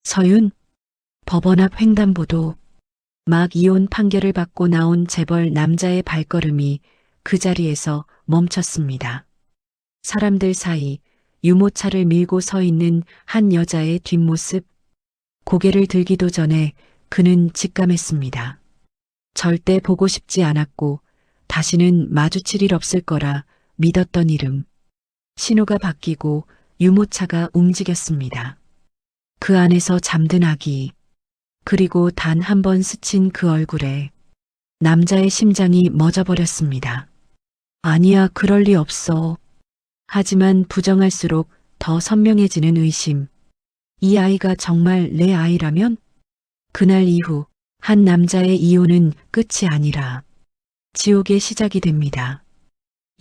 서윤, 법원 앞 횡단보도. 막 이혼 판결을 받고 나온 재벌 남자의 발걸음이 그 자리에서 멈췄습니다. 사람들 사이 유모차를 밀고 서 있는 한 여자의 뒷모습, 고개를 들기도 전에 그는 직감했습니다. 절대 보고 싶지 않았고 다시는 마주칠 일 없을 거라 믿었던 이름. 신호가 바뀌고 유모차가 움직였습니다. 그 안에서 잠든 아기, 그리고 단 한 번 스친 그 얼굴에 남자의 심장이 멎어버렸습니다. 아니야, 그럴 리 없어. 하지만 부정할수록 더 선명해지는 의심. 이 아이가 정말 내 아이라면? 그날 이후 한 남자의 이혼은 끝이 아니라 지옥의 시작이 됩니다.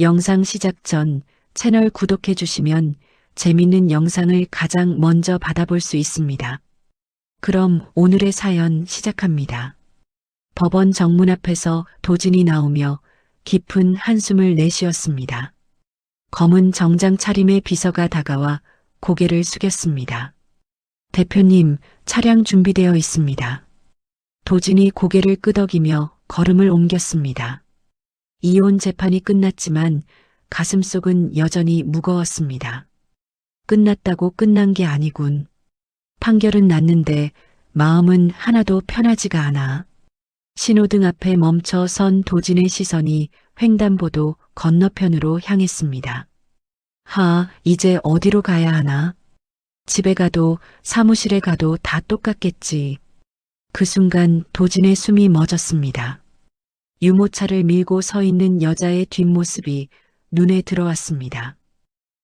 영상 시작 전 채널 구독해 주시면 재밌는 영상을 가장 먼저 받아볼 수 있습니다. 그럼 오늘의 사연 시작합니다. 법원 정문 앞에서 도진이 나오며 깊은 한숨을 내쉬었습니다. 검은 정장 차림의 비서가 다가와 고개를 숙였습니다. 대표님, 차량 준비되어 있습니다. 도진이 고개를 끄덕이며 걸음을 옮겼습니다. 이혼 재판이 끝났지만 가슴속은 여전히 무거웠습니다. 끝났다고 끝난 게 아니군. 판결은 났는데 마음은 하나도 편하지가 않아. 신호등 앞에 멈춰 선 도진의 시선이 횡단보도 건너편으로 향했습니다. 이제 어디로 가야 하나? 집에 가도 사무실에 가도 다 똑같겠지. 그 순간 도진의 숨이 멎었습니다. 유모차를 밀고 서 있는 여자의 뒷모습이 눈에 들어왔습니다.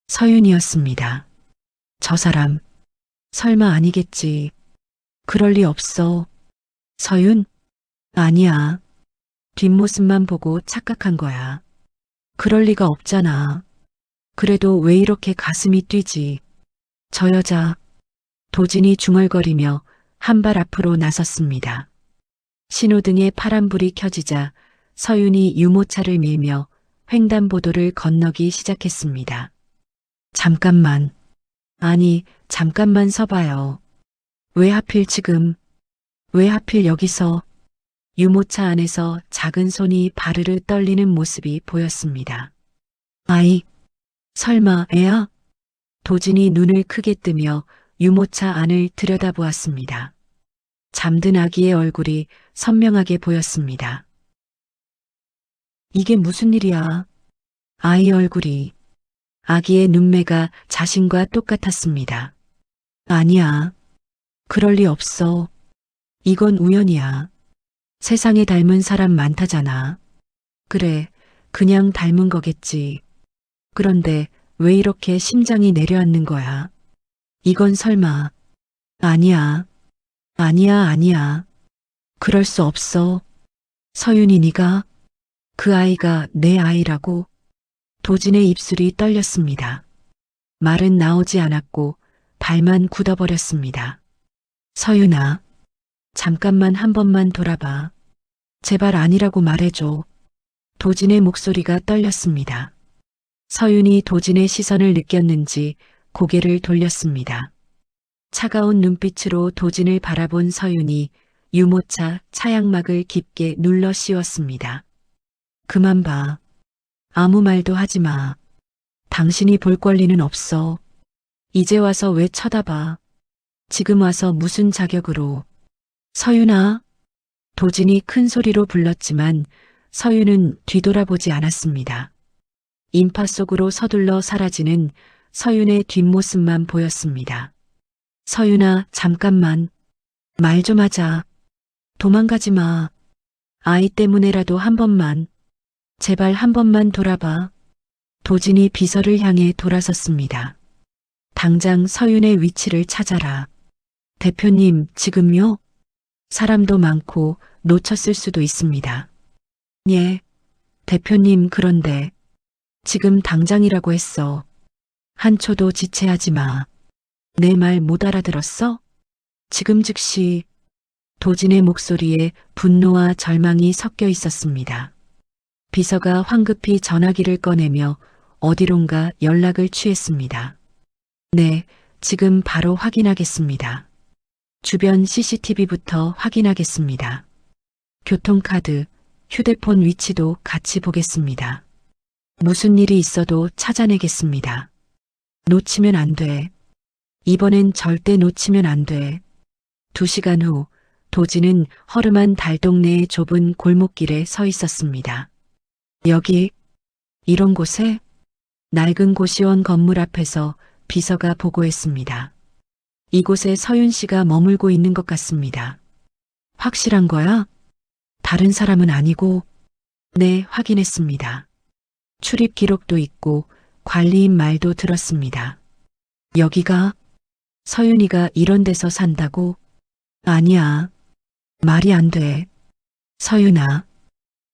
서윤이었습니다. 저 사람, 설마 아니겠지. 그럴 리 없어. 서윤? 아니야. 뒷모습만 보고 착각한 거야. 그럴 리가 없잖아. 그래도 왜 이렇게 가슴이 뛰지? 저 여자. 도진이 중얼거리며 한 발 앞으로 나섰습니다. 신호등에 파란불이 켜지자 서윤이 유모차를 밀며 횡단보도를 건너기 시작했습니다. 잠깐만. 아니, 잠깐만 서봐요. 왜 하필 지금? 왜 하필 여기서? 유모차 안에서 작은 손이 바르르 떨리는 모습이 보였습니다. 아이, 설마 애야? 도진이 눈을 크게 뜨며 유모차 안을 들여다보았습니다. 잠든 아기의 얼굴이 선명하게 보였습니다. 이게 무슨 일이야? 아이 얼굴이. 아기의 눈매가 자신과 똑같았습니다. 아니야. 그럴 리 없어. 이건 우연이야. 세상에 닮은 사람 많다잖아. 그래, 그냥 닮은 거겠지. 그런데 왜 이렇게 심장이 내려앉는 거야? 이건 설마. 아니야. 아니야. 그럴 수 없어. 서윤이 네가? 그 아이가 내 아이라고? 도진의 입술이 떨렸습니다. 말은 나오지 않았고 발만 굳어버렸습니다. 서윤아, 잠깐만 한 번만 돌아봐. 제발 아니라고 말해줘. 도진의 목소리가 떨렸습니다. 서윤이 도진의 시선을 느꼈는지 고개를 돌렸습니다. 차가운 눈빛으로 도진을 바라본 서윤이 유모차 차양막을 깊게 눌러 씌웠습니다. 그만 봐. 아무 말도 하지 마. 당신이 볼 권리는 없어. 이제 와서 왜 쳐다봐. 지금 와서 무슨 자격으로. 서윤아. 도진이 큰 소리로 불렀지만 서윤은 뒤돌아보지 않았습니다. 인파 속으로 서둘러 사라지는 서윤의 뒷모습만 보였습니다. 서윤아, 잠깐만. 말 좀 하자. 도망가지 마. 아이 때문에라도 한 번만. 제발 한 번만 돌아봐. 도진이 비서를 향해 돌아섰습니다. 당장 서윤의 위치를 찾아라. 대표님, 지금요? 사람도 많고 놓쳤을 수도 있습니다. 예, 대표님, 그런데 지금 당장이라고 했어. 한 초도 지체하지 마. 내 말 못 알아들었어? 지금 즉시. 도진의 목소리에 분노와 절망이 섞여 있었습니다. 비서가 황급히 전화기를 꺼내며 어디론가 연락을 취했습니다. 네, 지금 바로 확인하겠습니다. 주변 CCTV부터 확인하겠습니다. 교통카드, 휴대폰 위치도 같이 보겠습니다. 무슨 일이 있어도 찾아내겠습니다. 놓치면 안 돼. 이번엔 절대 놓치면 안 돼. 2시간 후 도진은 허름한 달동네의 좁은 골목길에 서 있었습니다. 여기, 이런 곳에? 낡은 고시원 건물 앞에서 비서가 보고했습니다. 이곳에 서윤 씨가 머물고 있는 것 같습니다. 확실한 거야? 다른 사람은 아니고? 네, 확인했습니다. 출입 기록도 있고 관리인 말도 들었습니다. 여기가? 서윤이가 이런 데서 산다고? 아니야. 말이 안 돼. 서윤아,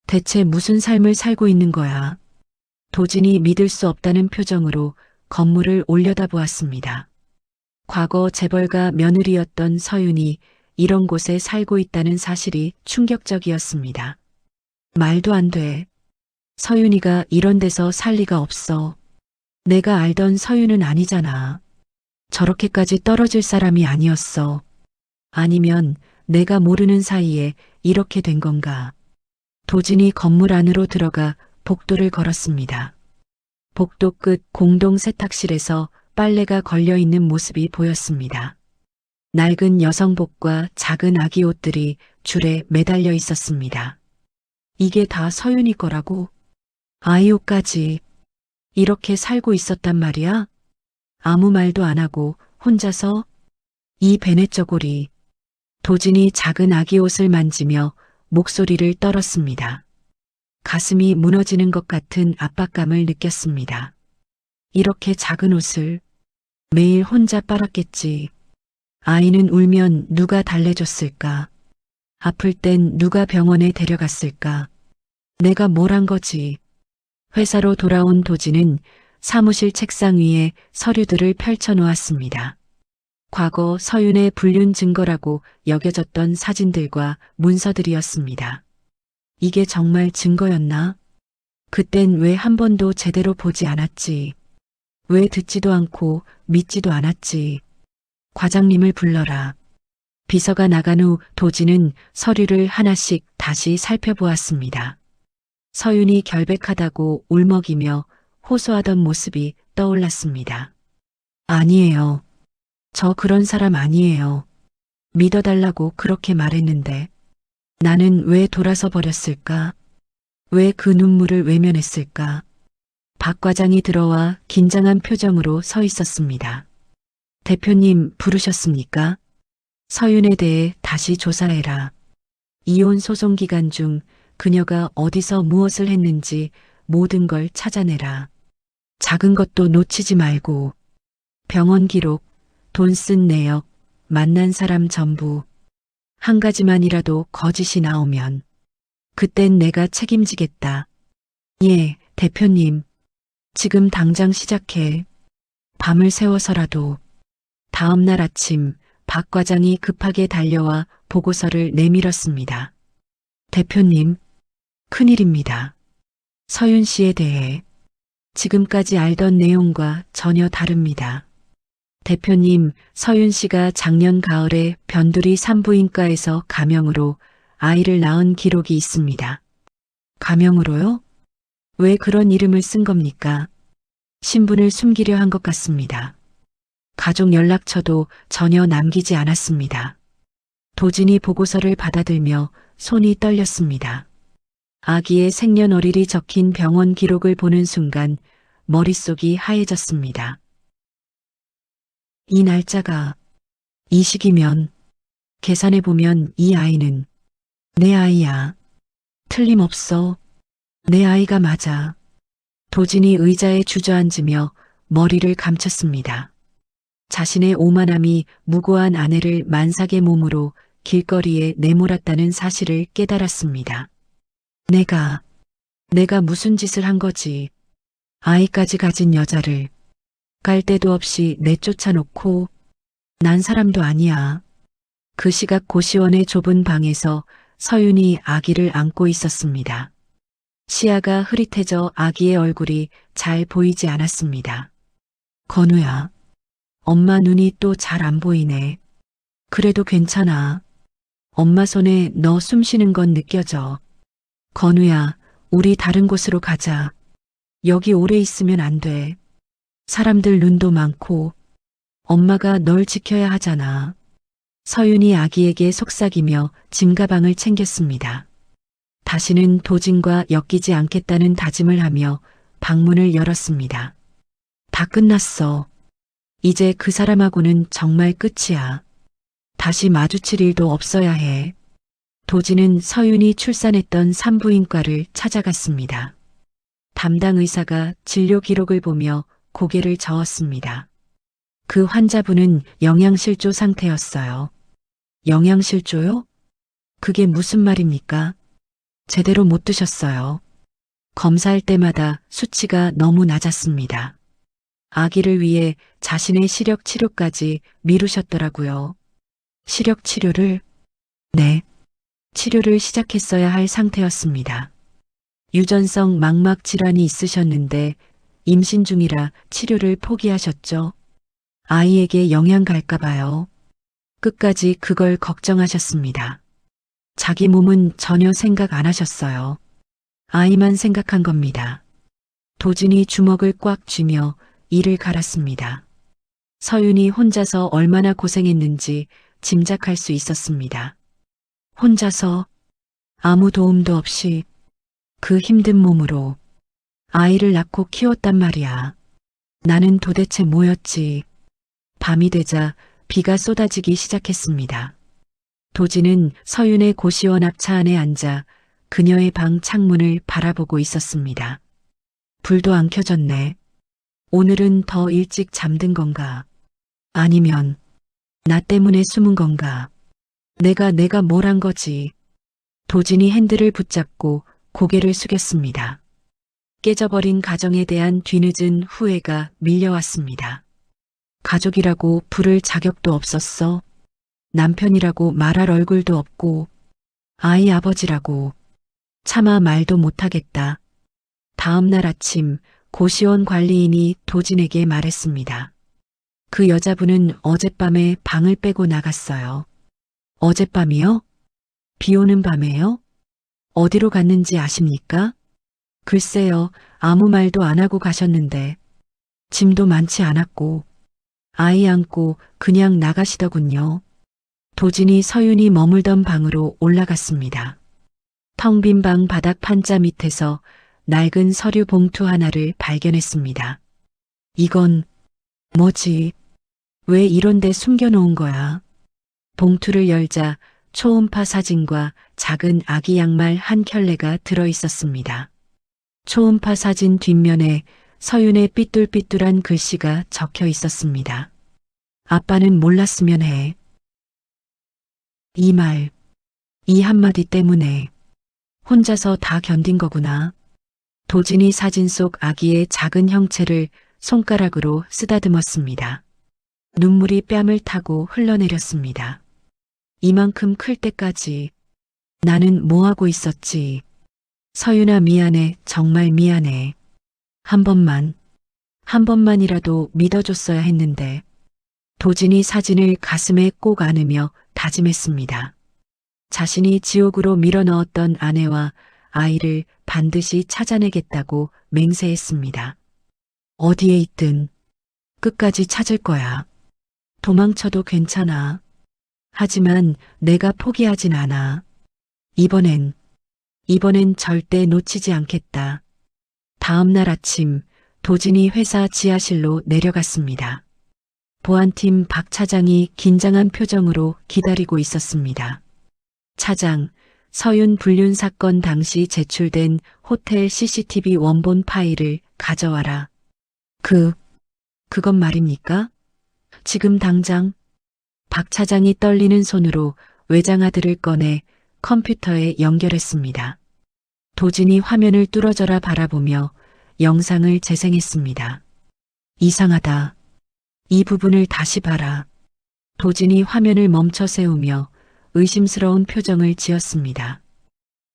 대체 무슨 삶을 살고 있는 거야? 도진이 믿을 수 없다는 표정으로 건물을 올려다보았습니다. 과거 재벌가 며느리였던 서윤이 이런 곳에 살고 있다는 사실이 충격적이었습니다. 말도 안 돼. 서윤이가 이런 데서 살 리가 없어. 내가 알던 서윤은 아니잖아. 저렇게까지 떨어질 사람이 아니었어. 아니면 내가 모르는 사이에 이렇게 된 건가. 도진이 건물 안으로 들어가 복도를 걸었습니다. 복도 끝 공동 세탁실에서 빨래가 걸려있는 모습이 보였습니다. 낡은 여성복과 작은 아기 옷들이 줄에 매달려 있었습니다. 이게 다 서윤이 거라고? 아이 옷까지. 이렇게 살고 있었단 말이야? 아무 말도 안 하고 혼자서? 이 베네저고리. 도진이 작은 아기 옷을 만지며 목소리를 떨었습니다. 가슴이 무너지는 것 같은 압박감을 느꼈습니다. 이렇게 작은 옷을 매일 혼자 빨았겠지. 아이는 울면 누가 달래줬을까? 아플 땐 누가 병원에 데려갔을까? 내가 뭘 한 거지? 회사로 돌아온 도진은 사무실 책상 위에 서류들을 펼쳐놓았습니다. 과거 서윤의 불륜 증거라고 여겨졌던 사진들과 문서들이었습니다. 이게 정말 증거였나? 그땐 왜 한 번도 제대로 보지 않았지? 왜 듣지도 않고 믿지도 않았지? 과장님을 불러라. 비서가 나간 후 도진은 서류를 하나씩 다시 살펴보았습니다. 서윤이 결백하다고 울먹이며 호소하던 모습이 떠올랐습니다. 아니에요. 저 그런 사람 아니에요. 믿어달라고 그렇게 말했는데 나는 왜 돌아서 버렸을까? 왜 그 눈물을 외면했을까? 박 과장이 들어와 긴장한 표정으로 서 있었습니다. 대표님 부르셨습니까? 서윤에 대해 다시 조사해라. 이혼 소송 기간 중 그녀가 어디서 무엇을 했는지 모든 걸 찾아내라. 작은 것도 놓치지 말고 병원 기록, 돈 쓴 내역, 만난 사람 전부 한 가지만이라도 거짓이 나오면 그땐 내가 책임지겠다. 예, 대표님. 지금 당장 시작해. 밤을 새워서라도. 다음 날 아침 박 과장이 급하게 달려와 보고서를 내밀었습니다. 대표님, 큰일입니다. 서윤 씨에 대해 지금까지 알던 내용과 전혀 다릅니다. 대표님, 서윤 씨가 작년 가을에 변두리 산부인과에서 감염으로 아이를 낳은 기록이 있습니다. 감염으로요? 왜 그런 이름을 쓴 겁니까? 신분을 숨기려 한 것 같습니다. 가족 연락처도 전혀 남기지 않았습니다. 도진이 보고서를 받아들며 손이 떨렸습니다. 아기의 생년월일이 적힌 병원 기록을 보는 순간 머릿속이 하얘졌습니다. 이 날짜가 이 시기면 계산해보면 이 아이는 내 아이야. 틀림없어. 내 아이가 맞아. 도진이 의자에 주저앉으며 머리를 감췄습니다. 자신의 오만함이 무고한 아내를 만삭의 몸으로 길거리에 내몰았다는 사실을 깨달았습니다. 내가 무슨 짓을 한 거지. 아이까지 가진 여자를 갈 데도 없이 내쫓아 놓고 난 사람도 아니야. 그 시각 고시원의 좁은 방에서 서윤이 아기를 안고 있었습니다. 시야가 흐릿해져 아기의 얼굴이 잘 보이지 않았습니다. 건우야, 엄마 눈이 또 잘 안 보이네. 그래도 괜찮아. 엄마 손에 너 숨 쉬는 건 느껴져. 건우야, 우리 다른 곳으로 가자. 여기 오래 있으면 안 돼. 사람들 눈도 많고 엄마가 널 지켜야 하잖아. 서윤이 아기에게 속삭이며 짐가방을 챙겼습니다. 다시는 도진과 엮이지 않겠다는 다짐을 하며 방문을 열었습니다. 다 끝났어. 이제 그 사람하고는 정말 끝이야. 다시 마주칠 일도 없어야 해. 도진은 서윤이 출산했던 산부인과를 찾아갔습니다. 담당 의사가 진료 기록을 보며 고개를 저었습니다. 그 환자분은 영양실조 상태였어요. 영양실조요? 그게 무슨 말입니까? 제대로 못 드셨어요. 검사할 때마다 수치가 너무 낮았습니다. 아기를 위해 자신의 시력 치료까지 미루셨더라고요. 시력 치료를? 네. 치료를 시작했어야 할 상태였습니다. 유전성 망막 질환이 있으셨는데 임신 중이라 치료를 포기하셨죠. 아이에게 영향 갈까 봐요. 끝까지 그걸 걱정하셨습니다. 자기 몸은 전혀 생각 안 하셨어요. 아이만 생각한 겁니다. 도진이 주먹을 꽉 쥐며 이를 갈았습니다. 서윤이 혼자서 얼마나 고생했는지 짐작할 수 있었습니다. 혼자서 아무 도움도 없이 그 힘든 몸으로 아이를 낳고 키웠단 말이야. 나는 도대체 뭐였지? 밤이 되자 비가 쏟아지기 시작했습니다. 도진은 서윤의 고시원 앞 차 안에 앉아 그녀의 방 창문을 바라보고 있었습니다. 불도 안 켜졌네. 오늘은 더 일찍 잠든 건가? 아니면 나 때문에 숨은 건가? 내가 뭘 한 거지? 도진이 핸들을 붙잡고 고개를 숙였습니다. 깨져버린 가정에 대한 뒤늦은 후회가 밀려왔습니다. 가족이라고 부를 자격도 없었어. 남편이라고 말할 얼굴도 없고 아이 아버지라고 차마 말도 못하겠다. 다음 날 아침 고시원 관리인이 도진에게 말했습니다. 그 여자분은 어젯밤에 방을 빼고 나갔어요. 어젯밤이요? 비 오는 밤에요? 어디로 갔는지 아십니까? 글쎄요, 아무 말도 안 하고 가셨는데 짐도 많지 않았고 아이 안고 그냥 나가시더군요. 도진이 서윤이 머물던 방으로 올라갔습니다. 텅 빈 방 바닥 판자 밑에서 낡은 서류 봉투 하나를 발견했습니다. 이건 뭐지? 왜 이런 데 숨겨놓은 거야? 봉투를 열자 초음파 사진과 작은 아기 양말 한 켤레가 들어있었습니다. 초음파 사진 뒷면에 서윤의 삐뚤삐뚤한 글씨가 적혀 있었습니다. 아빠는 몰랐으면 해. 이 말, 이 한마디 때문에 혼자서 다 견딘 거구나. 도진이 사진 속 아기의 작은 형체를 손가락으로 쓰다듬었습니다. 눈물이 뺨을 타고 흘러내렸습니다. 이만큼 클 때까지 나는 뭐 하고 있었지? 서윤아 미안해, 정말 미안해. 한 번만이라도 믿어줬어야 했는데. 도진이 사진을 가슴에 꼭 안으며 다짐했습니다. 자신이 지옥으로 밀어넣었던 아내와 아이를 반드시 찾아내겠다고 맹세했습니다. 어디에 있든 끝까지 찾을 거야. 도망쳐도 괜찮아. 하지만 내가 포기하진 않아. 이번엔 절대 놓치지 않겠다. 다음 날 아침 도진이 회사 지하실로 내려갔습니다. 보안팀 박 차장이 긴장한 표정으로 기다리고 있었습니다. 차장, 서윤 불륜 사건 당시 제출된 호텔 CCTV 원본 파일을 가져와라. 그건 말입니까? 지금 당장? 박 차장이 떨리는 손으로 외장하드를 꺼내 컴퓨터에 연결했습니다. 도진이 화면을 뚫어져라 바라보며 영상을 재생했습니다. 이상하다. 이 부분을 다시 봐라. 도진이 화면을 멈춰 세우며 의심스러운 표정을 지었습니다.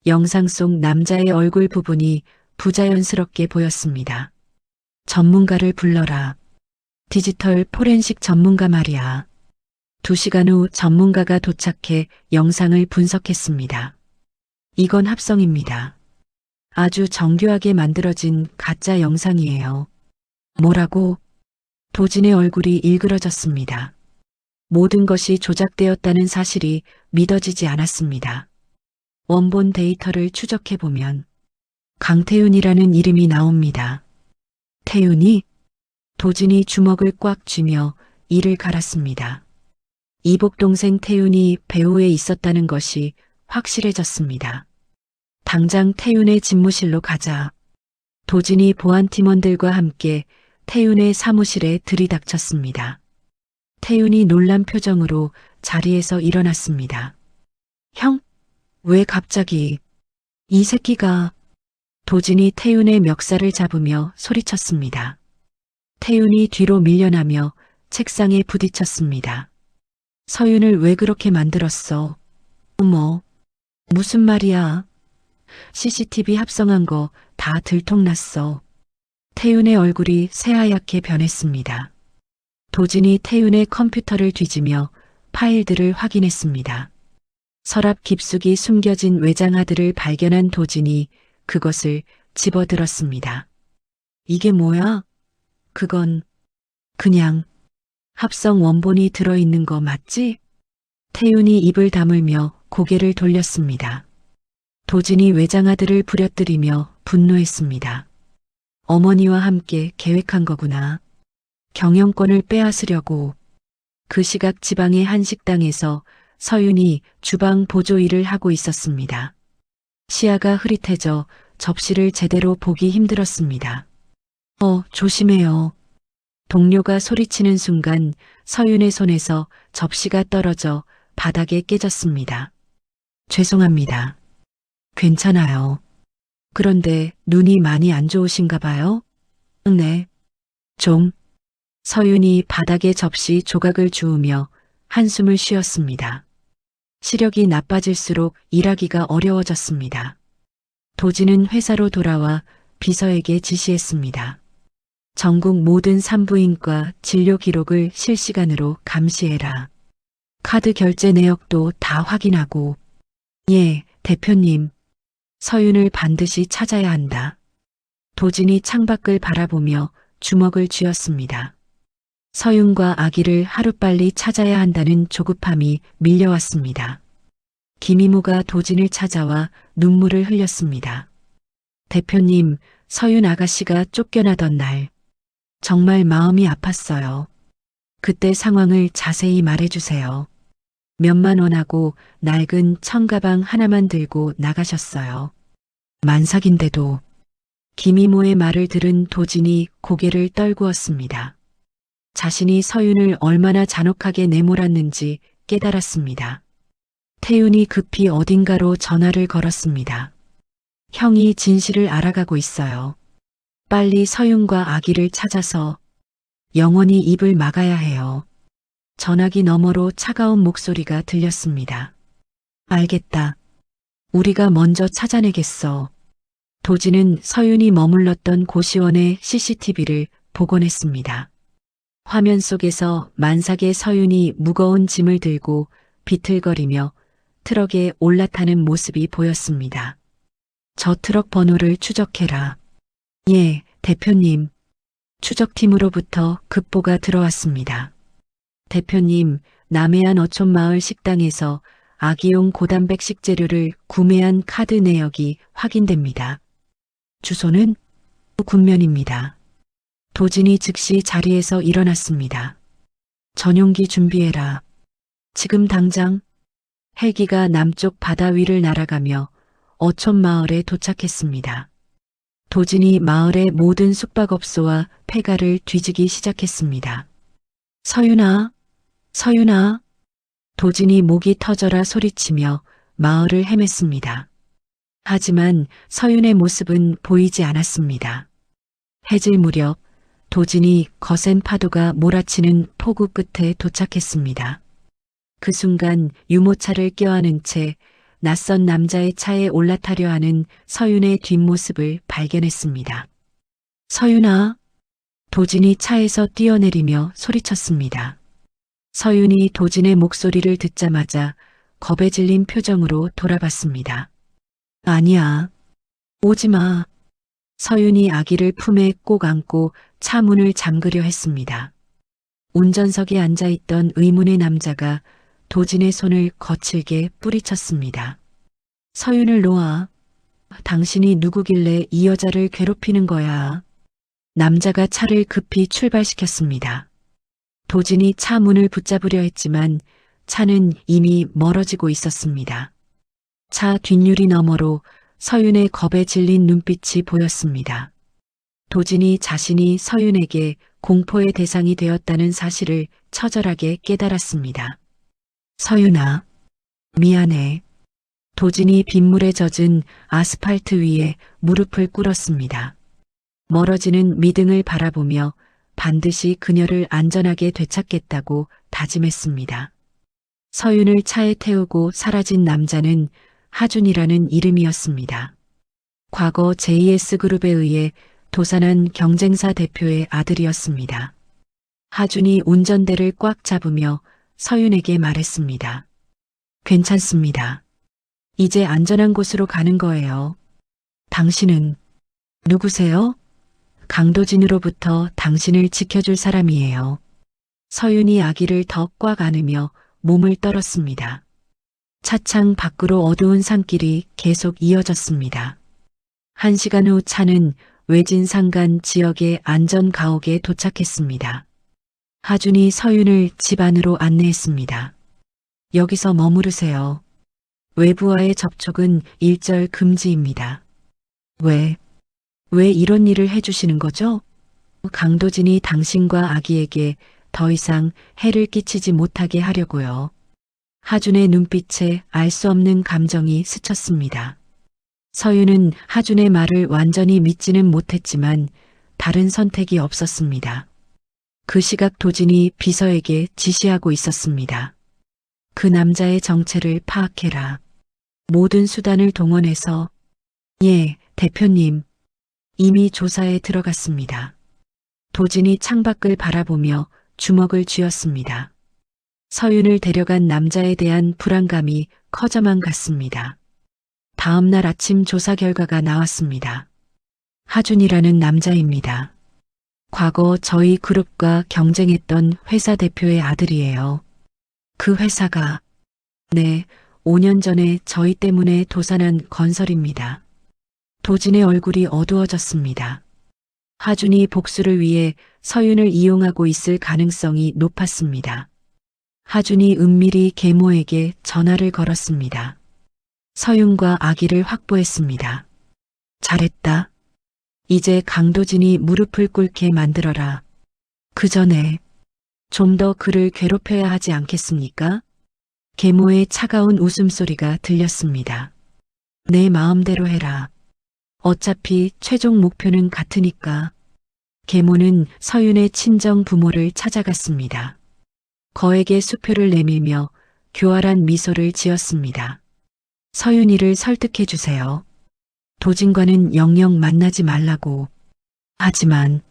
영상 속 남자의 얼굴 부분이 부자연스럽게 보였습니다. 전문가를 불러라. 디지털 포렌식 전문가 말이야. 2시간 후 전문가가 도착해 영상을 분석했습니다. 이건 합성입니다. 아주 정교하게 만들어진 가짜 영상이에요. 뭐라고? 도진의 얼굴이 일그러졌습니다. 모든 것이 조작되었다는 사실이 믿어지지 않았습니다. 원본 데이터를 추적해보면 강태윤이라는 이름이 나옵니다. 태윤이? 도진이 주먹을 꽉 쥐며 이를 갈았습니다. 이복 동생 태윤이 배후에 있었다는 것이 확실해졌습니다. 당장 태윤의 집무실로 가자. 도진이 보안팀원들과 함께 태윤의 사무실에 들이닥쳤습니다. 태윤이 놀란 표정으로 자리에서 일어났습니다. 형, 왜 갑자기? 이 새끼가... 도진이 태윤의 멱살을 잡으며 소리쳤습니다. 태윤이 뒤로 밀려나며 책상에 부딪혔습니다. 서윤을 왜 그렇게 만들었어? 어머, 무슨 말이야? CCTV 합성한 거 다 들통났어. 태윤의 얼굴이 새하얗게 변했습니다. 도진이 태윤의 컴퓨터를 뒤지며 파일들을 확인했습니다. 서랍 깊숙이 숨겨진 외장하드를 발견한 도진이 그것을 집어들었습니다. 이게 뭐야? 그건 그냥 합성 원본이 들어있는 거 맞지? 태윤이 입을 다물며 고개를 돌렸습니다. 도진이 외장하드를 부려뜨리며 분노했습니다. 어머니와 함께 계획한 거구나. 경영권을 빼앗으려고. 그 시각 지방의 한 식당에서 서윤이 주방 보조 일을 하고 있었습니다. 시야가 흐릿해져 접시를 제대로 보기 힘들었습니다. 조심해요. 동료가 소리치는 순간 서윤의 손에서 접시가 떨어져 바닥에 깨졌습니다. 죄송합니다. 괜찮아요. 그런데 눈이 많이 안 좋으신가 봐요? 네. 좀. 서윤이 바닥에 접시 조각을 주우며 한숨을 쉬었습니다. 시력이 나빠질수록 일하기가 어려워졌습니다. 도진은 회사로 돌아와 비서에게 지시했습니다. 전국 모든 산부인과 진료 기록을 실시간으로 감시해라. 카드 결제 내역도 다 확인하고. 예, 대표님. 서윤을 반드시 찾아야 한다. 도진이 창밖을 바라보며 주먹을 쥐었습니다. 서윤과 아기를 하루빨리 찾아야 한다는 조급함이 밀려왔습니다. 김이모가 도진을 찾아와 눈물을 흘렸습니다. 대표님, 서윤 아가씨가 쫓겨나던 날 정말 마음이 아팠어요. 그때 상황을 자세히 말해주세요. 몇만 원하고 낡은 청가방 하나만 들고 나가셨어요. 만삭인데도. 김이모의 말을 들은 도진이 고개를 떨구었습니다. 자신이 서윤을 얼마나 잔혹하게 내몰았는지 깨달았습니다. 태윤이 급히 어딘가로 전화를 걸었습니다. 형이 진실을 알아가고 있어요. 빨리 서윤과 아기를 찾아서 영원히 입을 막아야 해요. 전화기 너머로 차가운 목소리가 들렸습니다. 알겠다. 우리가 먼저 찾아내겠어. 도진은 서윤이 머물렀던 고시원의 CCTV를 복원했습니다. 화면 속에서 만삭의 서윤이 무거운 짐을 들고 비틀거리며 트럭에 올라타는 모습이 보였습니다. 저 트럭 번호를 추적해라. 예, 대표님. 추적팀으로부터 급보가 들어왔습니다. 대표님, 남해안 어촌마을 식당에서 아기용 고단백 식재료를 구매한 카드 내역이 확인됩니다. 주소는 군면입니다. 도진이 즉시 자리에서 일어났습니다. 전용기 준비해라. 지금 당장. 헬기가 남쪽 바다 위를 날아가며 어촌마을에 도착했습니다. 도진이 마을의 모든 숙박업소와 폐가를 뒤지기 시작했습니다. 서윤아, 서윤아. 도진이 목이 터져라 소리치며 마을을 헤맸습니다. 하지만 서윤의 모습은 보이지 않았습니다. 해질 무렵 도진이 거센 파도가 몰아치는 폭우 끝에 도착했습니다. 그 순간 유모차를 껴안은 채 낯선 남자의 차에 올라타려 하는 서윤의 뒷모습을 발견했습니다. 서윤아. 도진이 차에서 뛰어내리며 소리쳤습니다. 서윤이 도진의 목소리를 듣자마자 겁에 질린 표정으로 돌아봤습니다. 아니야. 오지 마. 서윤이 아기를 품에 꼭 안고 차 문을 잠그려 했습니다. 운전석에 앉아있던 의문의 남자가 도진의 손을 거칠게 뿌리쳤습니다. 서윤을 놓아. 당신이 누구길래 이 여자를 괴롭히는 거야. 남자가 차를 급히 출발시켰습니다. 도진이 차 문을 붙잡으려 했지만 차는 이미 멀어지고 있었습니다. 차 뒷유리 너머로 서윤의 겁에 질린 눈빛이 보였습니다. 도진이 자신이 서윤에게 공포의 대상이 되었다는 사실을 처절하게 깨달았습니다. 서윤아, 미안해. 도진이 빗물에 젖은 아스팔트 위에 무릎을 꿇었습니다. 멀어지는 미등을 바라보며 반드시 그녀를 안전하게 되찾겠다고 다짐했습니다. 서윤을 차에 태우고 사라진 남자는 하준이라는 이름이었습니다. 과거 JS그룹에 의해 도산한 경쟁사 대표의 아들이었습니다. 하준이 운전대를 꽉 잡으며 서윤에게 말했습니다. 괜찮습니다. 이제 안전한 곳으로 가는 거예요. 당신은 누구세요? 강도진으로부터 당신을 지켜줄 사람이에요. 서윤이 아기를 더 꽉 안으며 몸을 떨었습니다. 차창 밖으로 어두운 산길이 계속 이어졌습니다. 1시간 후 차는 외진 산간 지역의 안전 가옥에 도착했습니다. 하준이 서윤을 집 안으로 안내했습니다. 여기서 머무르세요. 외부와의 접촉은 일절 금지입니다. 왜 이런 일을 해주시는 거죠? 강도진이 당신과 아기에게 더 이상 해를 끼치지 못하게 하려고요. 하준의 눈빛에 알 수 없는 감정이 스쳤습니다. 서윤은 하준의 말을 완전히 믿지는 못했지만 다른 선택이 없었습니다. 그 시각 도진이 비서에게 지시하고 있었습니다. 그 남자의 정체를 파악해라. 모든 수단을 동원해서. 예, 대표님. 이미 조사에 들어갔습니다. 도진이 창밖을 바라보며 주먹을 쥐었습니다. 서윤을 데려간 남자에 대한 불안감이 커져만 갔습니다. 다음 날 아침 조사 결과가 나왔습니다. 하준이라는 남자입니다. 과거 저희 그룹과 경쟁했던 회사 대표의 아들이에요. 그 회사가, 네, 5년 전에 저희 때문에 도산한 건설입니다. 도진의 얼굴이 어두워졌습니다. 하준이 복수를 위해 서윤을 이용하고 있을 가능성이 높았습니다. 하준이 은밀히 계모에게 전화를 걸었습니다. 서윤과 아기를 확보했습니다. 잘했다. 이제 강도진이 무릎을 꿇게 만들어라. 그 전에 좀 더 그를 괴롭혀야 하지 않겠습니까? 계모의 차가운 웃음소리가 들렸습니다. 내 마음대로 해라. 어차피 최종 목표는 같으니까. 계모는 서윤의 친정 부모를 찾아갔습니다. 거액의 수표를 내밀며 교활한 미소를 지었습니다. 서윤이를 설득해 주세요. 도진과는 영영 만나지 말라고. 하지만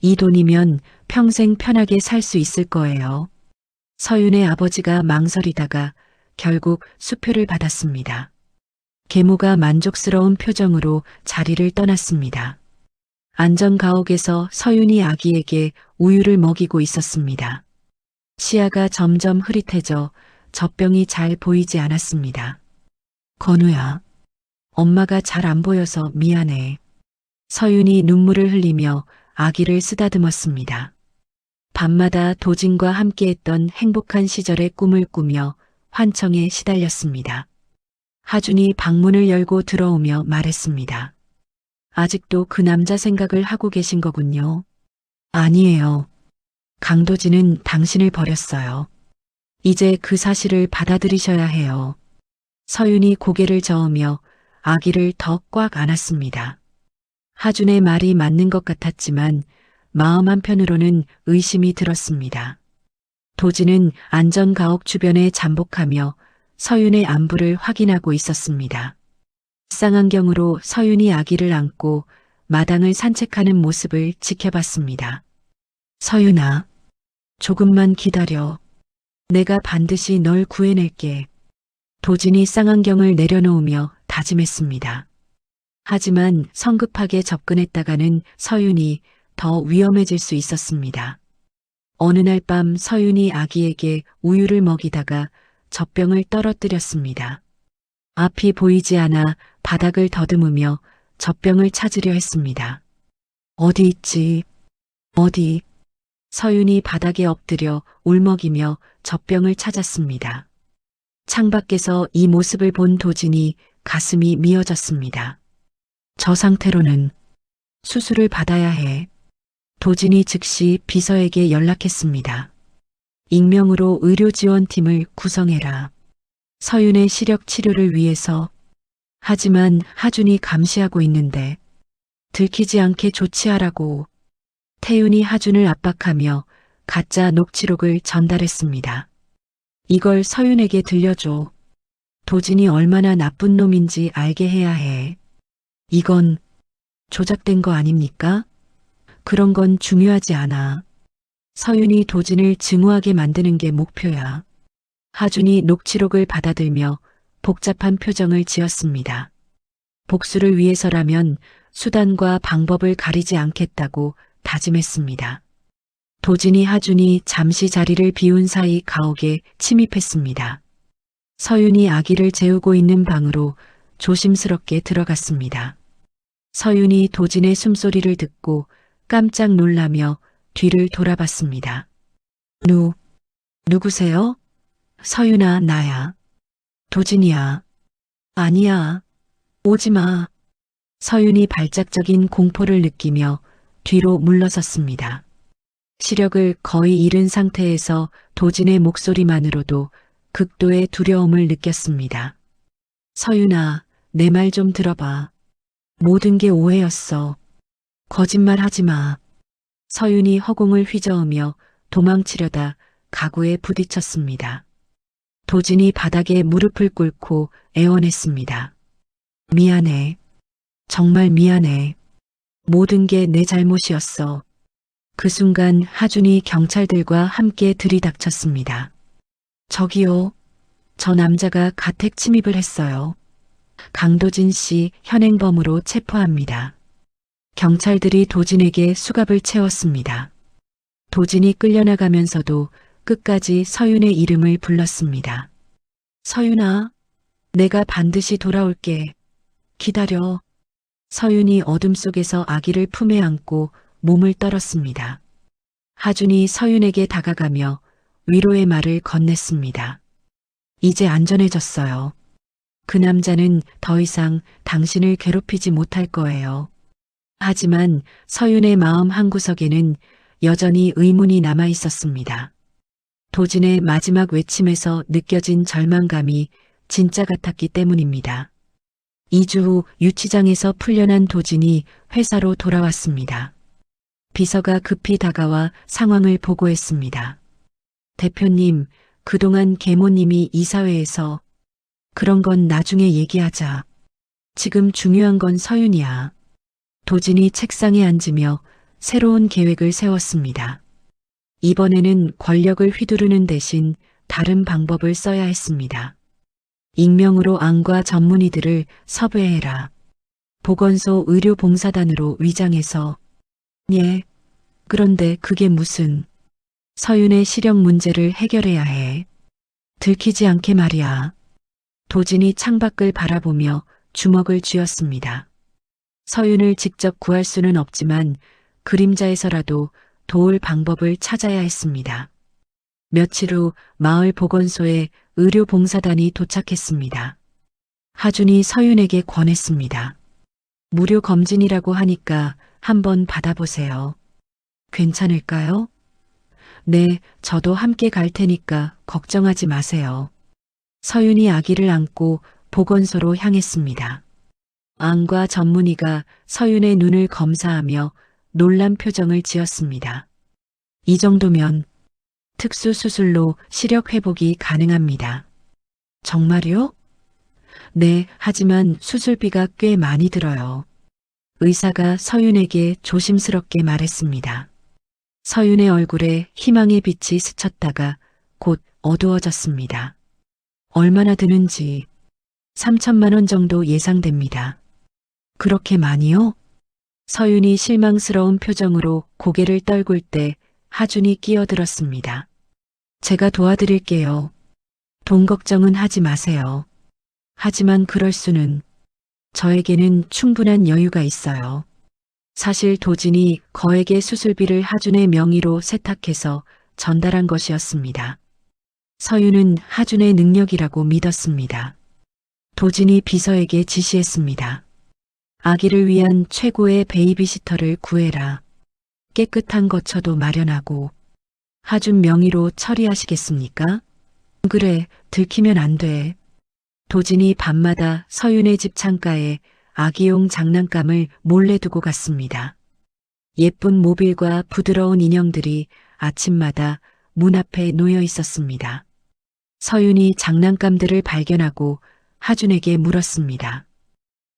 이 돈이면 평생 편하게 살 수 있을 거예요. 서윤의 아버지가 망설이다가 결국 수표를 받았습니다. 계모가 만족스러운 표정으로 자리를 떠났습니다. 안전가옥에서 서윤이 아기에게 우유를 먹이고 있었습니다. 시야가 점점 흐릿해져 젖병이 잘 보이지 않았습니다. 건우야, 엄마가 잘 안 보여서 미안해. 서윤이 눈물을 흘리며 아기를 쓰다듬었습니다. 밤마다 도진과 함께했던 행복한 시절의 꿈을 꾸며 환청에 시달렸습니다. 하준이 방문을 열고 들어오며 말했습니다. 아직도 그 남자 생각을 하고 계신 거군요. 아니에요. 강도진은 당신을 버렸어요. 이제 그 사실을 받아들이셔야 해요. 서윤이 고개를 저으며 아기를 더 꽉 안았습니다. 하준의 말이 맞는 것 같았지만 마음 한편으로는 의심이 들었습니다. 도진은 안전가옥 주변에 잠복하며 서윤의 안부를 확인하고 있었습니다. 쌍안경으로 서윤이 아기를 안고 마당을 산책하는 모습을 지켜봤습니다. 서윤아, 조금만 기다려. 내가 반드시 널 구해낼게. 도진이 쌍안경을 내려놓으며 다짐했습니다. 하지만 성급하게 접근했다가는 서윤이 더 위험해질 수 있었습니다. 어느 날 밤 서윤이 아기에게 우유를 먹이다가 젖병을 떨어뜨렸습니다. 앞이 보이지 않아 바닥을 더듬으며 젖병을 찾으려 했습니다. 어디 있지? 어디? 서윤이 바닥에 엎드려 울먹이며 젖병을 찾았습니다. 창밖에서 이 모습을 본 도진이 가슴이 미어졌습니다. 저 상태로는 수술을 받아야 해. 도진이 즉시 비서에게 연락했습니다. 익명으로 의료지원팀을 구성해라. 서윤의 시력 치료를 위해서. 하지만 하준이 감시하고 있는데 들키지 않게 조치하라고. 태윤이 하준을 압박하며 가짜 녹취록을 전달했습니다. 이걸 서윤에게 들려줘. 도진이 얼마나 나쁜 놈인지 알게 해야 해. 이건 조작된 거 아닙니까? 그런 건 중요하지 않아. 서윤이 도진을 증오하게 만드는 게 목표야. 하준이 녹취록을 받아들며 복잡한 표정을 지었습니다. 복수를 위해서라면 수단과 방법을 가리지 않겠다고 다짐했습니다. 도진이 하준이 잠시 자리를 비운 사이 가옥에 침입했습니다. 서윤이 아기를 재우고 있는 방으로 조심스럽게 들어갔습니다. 서윤이 도진의 숨소리를 듣고 깜짝 놀라며 뒤를 돌아봤습니다. 누구세요? 서윤아, 나야. 도진이야. 아니야. 오지 마. 서윤이 발작적인 공포를 느끼며 뒤로 물러섰습니다. 시력을 거의 잃은 상태에서 도진의 목소리만으로도 극도의 두려움을 느꼈습니다. 서윤아, 내 말 좀 들어봐. 모든 게 오해였어. 거짓말 하지 마. 서윤이 허공을 휘저으며 도망치려다 가구에 부딪혔습니다. 도진이 바닥에 무릎을 꿇고 애원했습니다. 미안해. 정말 미안해. 모든 게 내 잘못이었어. 그 순간 하준이 경찰들과 함께 들이닥쳤습니다. 저기요. 저 남자가 가택 침입을 했어요. 강도진 씨 현행범으로 체포합니다. 경찰들이 도진에게 수갑을 채웠습니다. 도진이 끌려나가면서도 끝까지 서윤의 이름을 불렀습니다. 서윤아, 내가 반드시 돌아올게. 기다려. 서윤이 어둠 속에서 아기를 품에 안고 몸을 떨었습니다. 하준이 서윤에게 다가가며 위로의 말을 건넸습니다. 이제 안전해졌어요. 그 남자는 더 이상 당신을 괴롭히지 못할 거예요. 하지만 서윤의 마음 한구석에는 여전히 의문이 남아 있었습니다. 도진의 마지막 외침에서 느껴진 절망감이 진짜 같았기 때문입니다. 2주 후 유치장에서 풀려난 도진이 회사로 돌아왔습니다. 비서가 급히 다가와 상황을 보고했습니다. 대표님, 그동안 계모님이 이사회에서 그런 건 나중에 얘기하자. 지금 중요한 건 서윤이야. 도진이 책상에 앉으며 새로운 계획을 세웠습니다. 이번에는 권력을 휘두르는 대신 다른 방법을 써야 했습니다. 익명으로 안과 전문의들을 섭외해라. 보건소 의료봉사단으로 위장해서. 예. 그런데 그게 무슨. 서윤의 시력 문제를 해결해야 해. 들키지 않게 말이야. 도진이 창밖을 바라보며 주먹을 쥐었습니다. 서윤을 직접 구할 수는 없지만 그림자에서라도 도울 방법을 찾아야 했습니다. 며칠 후 마을 보건소에 의료봉사단이 도착했습니다. 하준이 서윤에게 권했습니다. 무료 검진이라고 하니까 한번 받아보세요. 괜찮을까요? 네, 저도 함께 갈 테니까 걱정하지 마세요. 서윤이 아기를 안고 보건소로 향했습니다. 안과 전문의가 서윤의 눈을 검사하며 놀란 표정을 지었습니다. 이 정도면 특수수술로 시력 회복이 가능합니다. 정말요? 네, 하지만 수술비가 꽤 많이 들어요. 의사가 서윤에게 조심스럽게 말했습니다. 서윤의 얼굴에 희망의 빛이 스쳤다가 곧 어두워졌습니다. 얼마나 드는지 3천만 원 정도 예상됩니다. 그렇게 많이요? 서윤이 실망스러운 표정으로 고개를 떨굴 때 하준이 끼어들었습니다. 제가 도와드릴게요. 돈 걱정은 하지 마세요. 하지만 그럴 수는 저에게는 충분한 여유가 있어요. 사실 도진이 거액의 수술비를 하준의 명의로 세탁해서 전달한 것이었습니다. 서윤은 하준의 능력이라고 믿었습니다. 도진이 비서에게 지시했습니다. 아기를 위한 최고의 베이비시터를 구해라. 깨끗한 거처도 마련하고 하준 명의로 처리하시겠습니까? 그래, 들키면 안 돼. 도진이 밤마다 서윤의 집 창가에 아기용 장난감을 몰래 두고 갔습니다. 예쁜 모빌과 부드러운 인형들이 아침마다 문 앞에 놓여 있었습니다. 서윤이 장난감들을 발견하고 하준에게 물었습니다.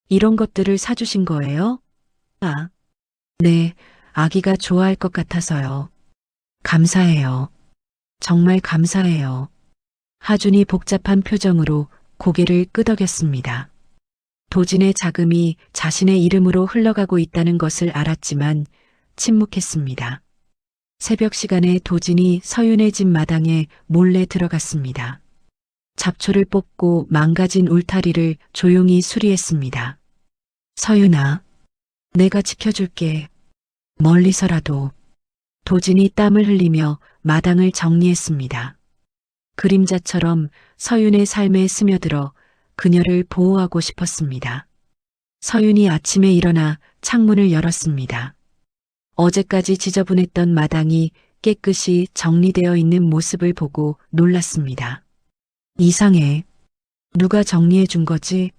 이런 것들을 사주신 거예요? 아, 네, 아기가 좋아할 것 같아서요. 감사해요. 정말 감사해요. 하준이 복잡한 표정으로 고개를 끄덕였습니다. 도진의 자금이 자신의 이름으로 흘러가고 있다는 것을 알았지만 침묵했습니다. 새벽 시간에 도진이 서윤의 집 마당에 몰래 들어갔습니다. 잡초를 뽑고 망가진 울타리를 조용히 수리했습니다. 서윤아, 내가 지켜줄게. 멀리서라도. 도진이 땀을 흘리며 마당을 정리했습니다. 그림자처럼 서윤의 삶에 스며들어 그녀를 보호하고 싶었습니다. 서윤이 아침에 일어나 창문을 열었습니다. 어제까지 지저분했던 마당이 깨끗이 정리되어 있는 모습을 보고 놀랐습니다. 이상해. 누가 정리해 준 거지?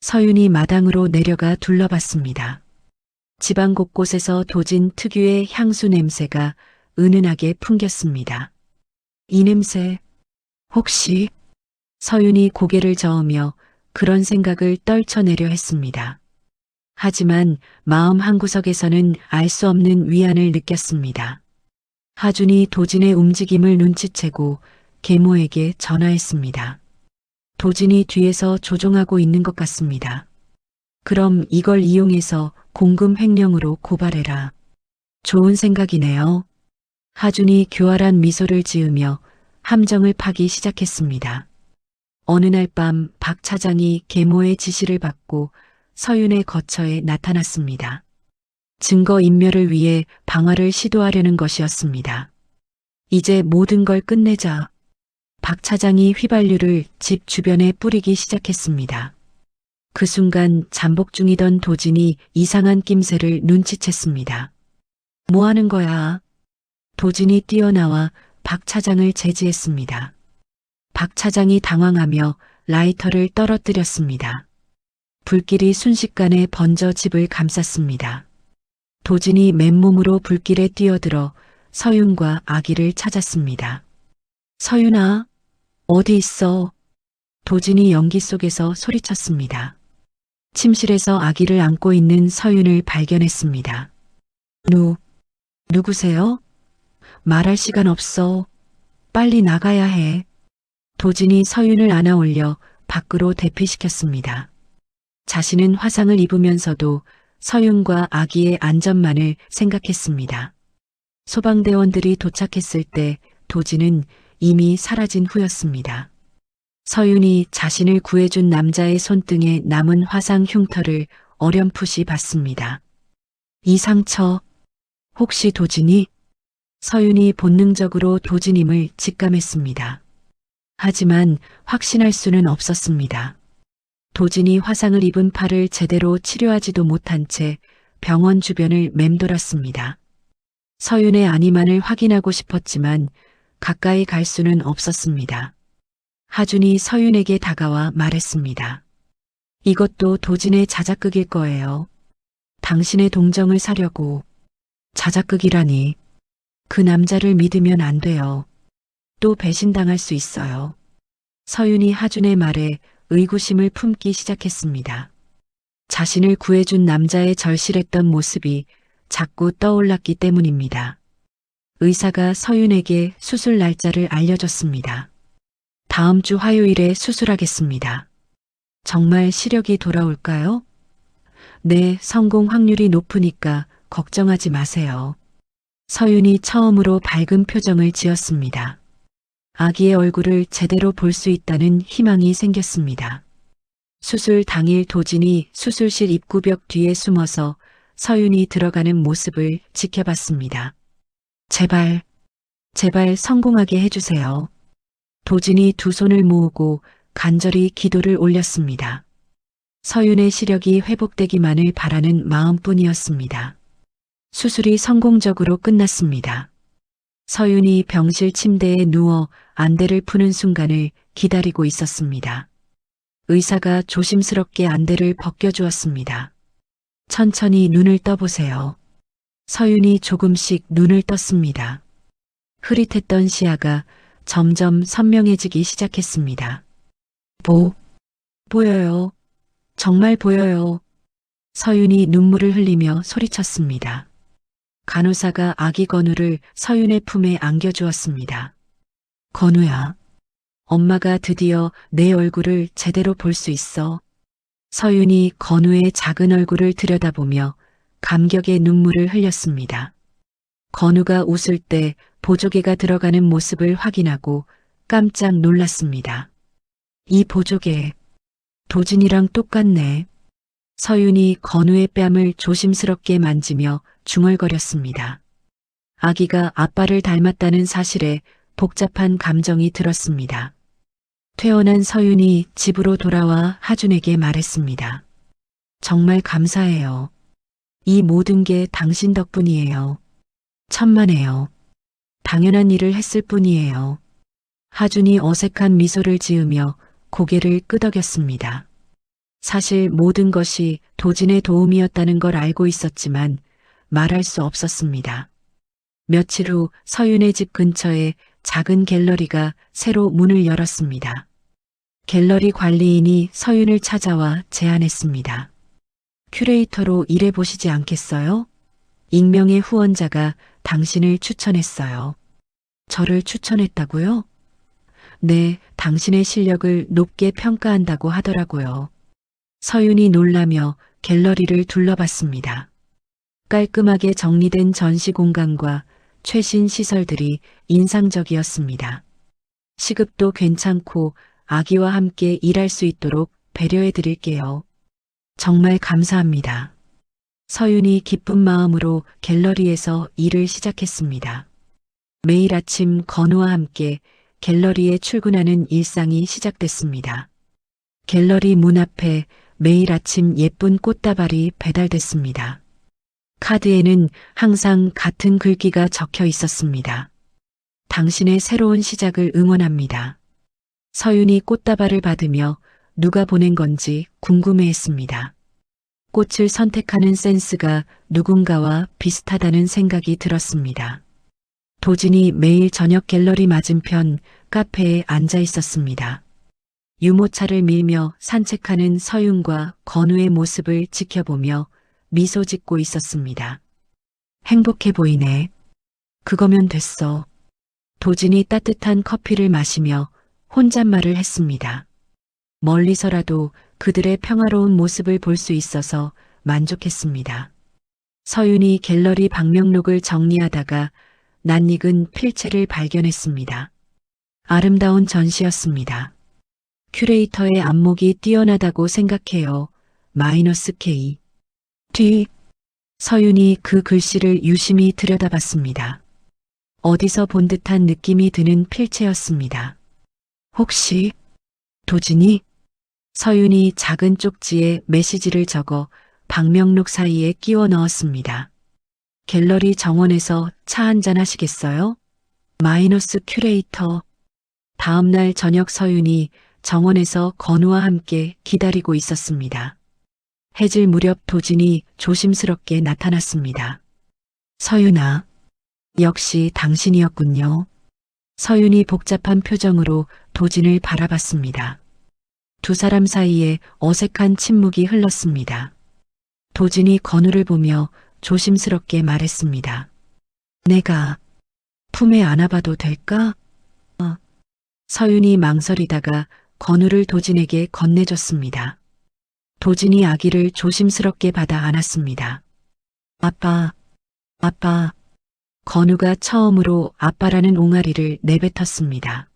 서윤이 마당으로 내려가 둘러봤습니다. 집안 곳곳에서 도진 특유의 향수 냄새가 은은하게 풍겼습니다. 이 냄새, 혹시? 서윤이 고개를 저으며 그런 생각을 떨쳐내려 했습니다. 하지만 마음 한구석에서는 알 수 없는 위안을 느꼈습니다. 하준이 도진의 움직임을 눈치채고 계모에게 전화했습니다. 도진이 뒤에서 조종하고 있는 것 같습니다. 그럼 이걸 이용해서 공금 횡령으로 고발해라. 좋은 생각이네요. 하준이 교활한 미소를 지으며 함정을 파기 시작했습니다. 어느 날 밤 박 차장이 계모의 지시를 받고 서윤의 거처에 나타났습니다. 증거 인멸을 위해 방화를 시도하려는 것이었습니다. 이제 모든 걸 끝내자. 박 차장이 휘발유를 집 주변에 뿌리기 시작했습니다. 그 순간 잠복 중이던 도진이 이상한 낌새를 눈치챘습니다. 뭐 하는 거야? 도진이 뛰어나와 박 차장을 제지했습니다. 박 차장이 당황하며 라이터를 떨어뜨렸습니다. 불길이 순식간에 번져 집을 감쌌습니다. 도진이 맨몸으로 불길에 뛰어들어 서윤과 아기를 찾았습니다. 서윤아, 어디 있어? 도진이 연기 속에서 소리쳤습니다. 침실에서 아기를 안고 있는 서윤을 발견했습니다. 누구세요? 말할 시간 없어. 빨리 나가야 해. 도진이 서윤을 안아 올려 밖으로 대피시켰습니다. 자신은 화상을 입으면서도 서윤과 아기의 안전만을 생각했습니다. 소방대원들이 도착했을 때 도진은 이미 사라진 후였습니다. 서윤이 자신을 구해준 남자의 손등에 남은 화상 흉터를 어렴풋이 봤습니다. 이 상처, 혹시 도진이? 서윤이 본능적으로 도진임을 직감했습니다. 하지만 확신할 수는 없었습니다. 도진이 화상을 입은 팔을 제대로 치료하지도 못한 채 병원 주변을 맴돌았습니다. 서윤의 아니만을 확인하고 싶었지만 가까이 갈 수는 없었습니다. 하준이 서윤에게 다가와 말했습니다. 이것도 도진의 자작극일 거예요. 당신의 동정을 사려고. 자작극이라니. 그 남자를 믿으면 안 돼요. 또 배신당할 수 있어요. 서윤이 하준의 말에 의구심을 품기 시작했습니다. 자신을 구해준 남자의 절실했던 모습이 자꾸 떠올랐기 때문입니다. 의사가 서윤에게 수술 날짜를 알려줬습니다. 다음 주 화요일에 수술하겠습니다. 정말 시력이 돌아올까요? 네, 성공 확률이 높으니까 걱정하지 마세요. 서윤이 처음으로 밝은 표정을 지었습니다. 아기의 얼굴을 제대로 볼 수 있다는 희망이 생겼습니다. 수술 당일 도진이 수술실 입구벽 뒤에 숨어서 서윤이 들어가는 모습을 지켜봤습니다. 제발, 제발 성공하게 해주세요. 도진이 두 손을 모으고 간절히 기도를 올렸습니다. 서윤의 시력이 회복되기만을 바라는 마음뿐이었습니다. 수술이 성공적으로 끝났습니다. 서윤이 병실 침대에 누워 안대를 푸는 순간을 기다리고 있었습니다. 의사가 조심스럽게 안대를 벗겨주었습니다. 천천히 눈을 떠보세요. 서윤이 조금씩 눈을 떴습니다. 흐릿했던 시야가 점점 선명해지기 시작했습니다. 보여요. 정말 보여요. 서윤이 눈물을 흘리며 소리쳤습니다. 간호사가 아기 건우를 서윤의 품에 안겨주었습니다. 건우야, 엄마가 드디어 내 얼굴을 제대로 볼 수 있어. 서윤이 건우의 작은 얼굴을 들여다보며 감격의 눈물을 흘렸습니다. 건우가 웃을 때 보조개가 들어가는 모습을 확인하고 깜짝 놀랐습니다. 이 보조개, 도진이랑 똑같네. 서윤이 건우의 뺨을 조심스럽게 만지며 중얼거렸습니다. 아기가 아빠를 닮았다는 사실에 복잡한 감정이 들었습니다. 퇴원한 서윤이 집으로 돌아와 하준에게 말했습니다. 정말 감사해요. 이 모든 게 당신 덕분이에요. 천만에요. 당연한 일을 했을 뿐이에요. 하준이 어색한 미소를 지으며 고개를 끄덕였습니다. 사실 모든 것이 도진의 도움이었다는 걸 알고 있었지만 말할 수 없었습니다. 며칠 후 서윤의 집 근처에 작은 갤러리가 새로 문을 열었습니다. 갤러리 관리인이 서윤을 찾아와 제안했습니다. 큐레이터로 일해보시지 않겠어요? 익명의 후원자가 당신을 추천했어요. 저를 추천했다고요? 네, 당신의 실력을 높게 평가한다고 하더라고요. 서윤이 놀라며 갤러리를 둘러봤습니다. 깔끔하게 정리된 전시 공간과 최신 시설들이 인상적이었습니다. 시급도 괜찮고 아기와 함께 일할 수 있도록 배려해 드릴게요. 정말 감사합니다. 서윤이 기쁜 마음으로 갤러리에서 일을 시작했습니다. 매일 아침 건우와 함께 갤러리에 출근하는 일상이 시작됐습니다. 갤러리 문 앞에 매일 아침 예쁜 꽃다발이 배달됐습니다. 카드에는 항상 같은 글귀가 적혀 있었습니다. 당신의 새로운 시작을 응원합니다. 서윤이 꽃다발을 받으며 누가 보낸 건지 궁금해했습니다. 꽃을 선택하는 센스가 누군가와 비슷하다는 생각이 들었습니다. 도진이 매일 저녁 갤러리 맞은편 카페에 앉아 있었습니다. 유모차를 밀며 산책하는 서윤과 건우의 모습을 지켜보며 미소 짓고 있었습니다. 행복해 보이네. 그거면 됐어. 도진이 따뜻한 커피를 마시며 혼잣말을 했습니다. 멀리서라도 그들의 평화로운 모습을 볼 수 있어서 만족했습니다. 서윤이 갤러리 방명록을 정리하다가 낯익은 필체를 발견했습니다. 아름다운 전시였습니다. 큐레이터의 안목이 뛰어나다고 생각해요. -K. 서윤이 그 글씨를 유심히 들여다봤습니다. 어디서 본 듯한 느낌이 드는 필체였습니다. 혹시 도진이? 서윤이 작은 쪽지에 메시지를 적어 방명록 사이에 끼워 넣었습니다. 갤러리 정원에서 차 한잔 하시겠어요? 큐레이터. 다음 날 저녁 서윤이 정원에서 건우와 함께 기다리고 있었습니다. 해질 무렵 도진이 조심스럽게 나타났습니다. 서윤아, 역시 당신이었군요. 서윤이 복잡한 표정으로 도진을 바라봤습니다. 두 사람 사이에 어색한 침묵이 흘렀습니다. 도진이 건우를 보며 조심스럽게 말했습니다. 내가 품에 안아봐도 될까? 서윤이 망설이다가 건우를 도진에게 건네줬습니다. 도진이 아기를 조심스럽게 받아 안았습니다. 아빠, 아빠. 건우가 처음으로 아빠라는 옹알이를 내뱉었습니다.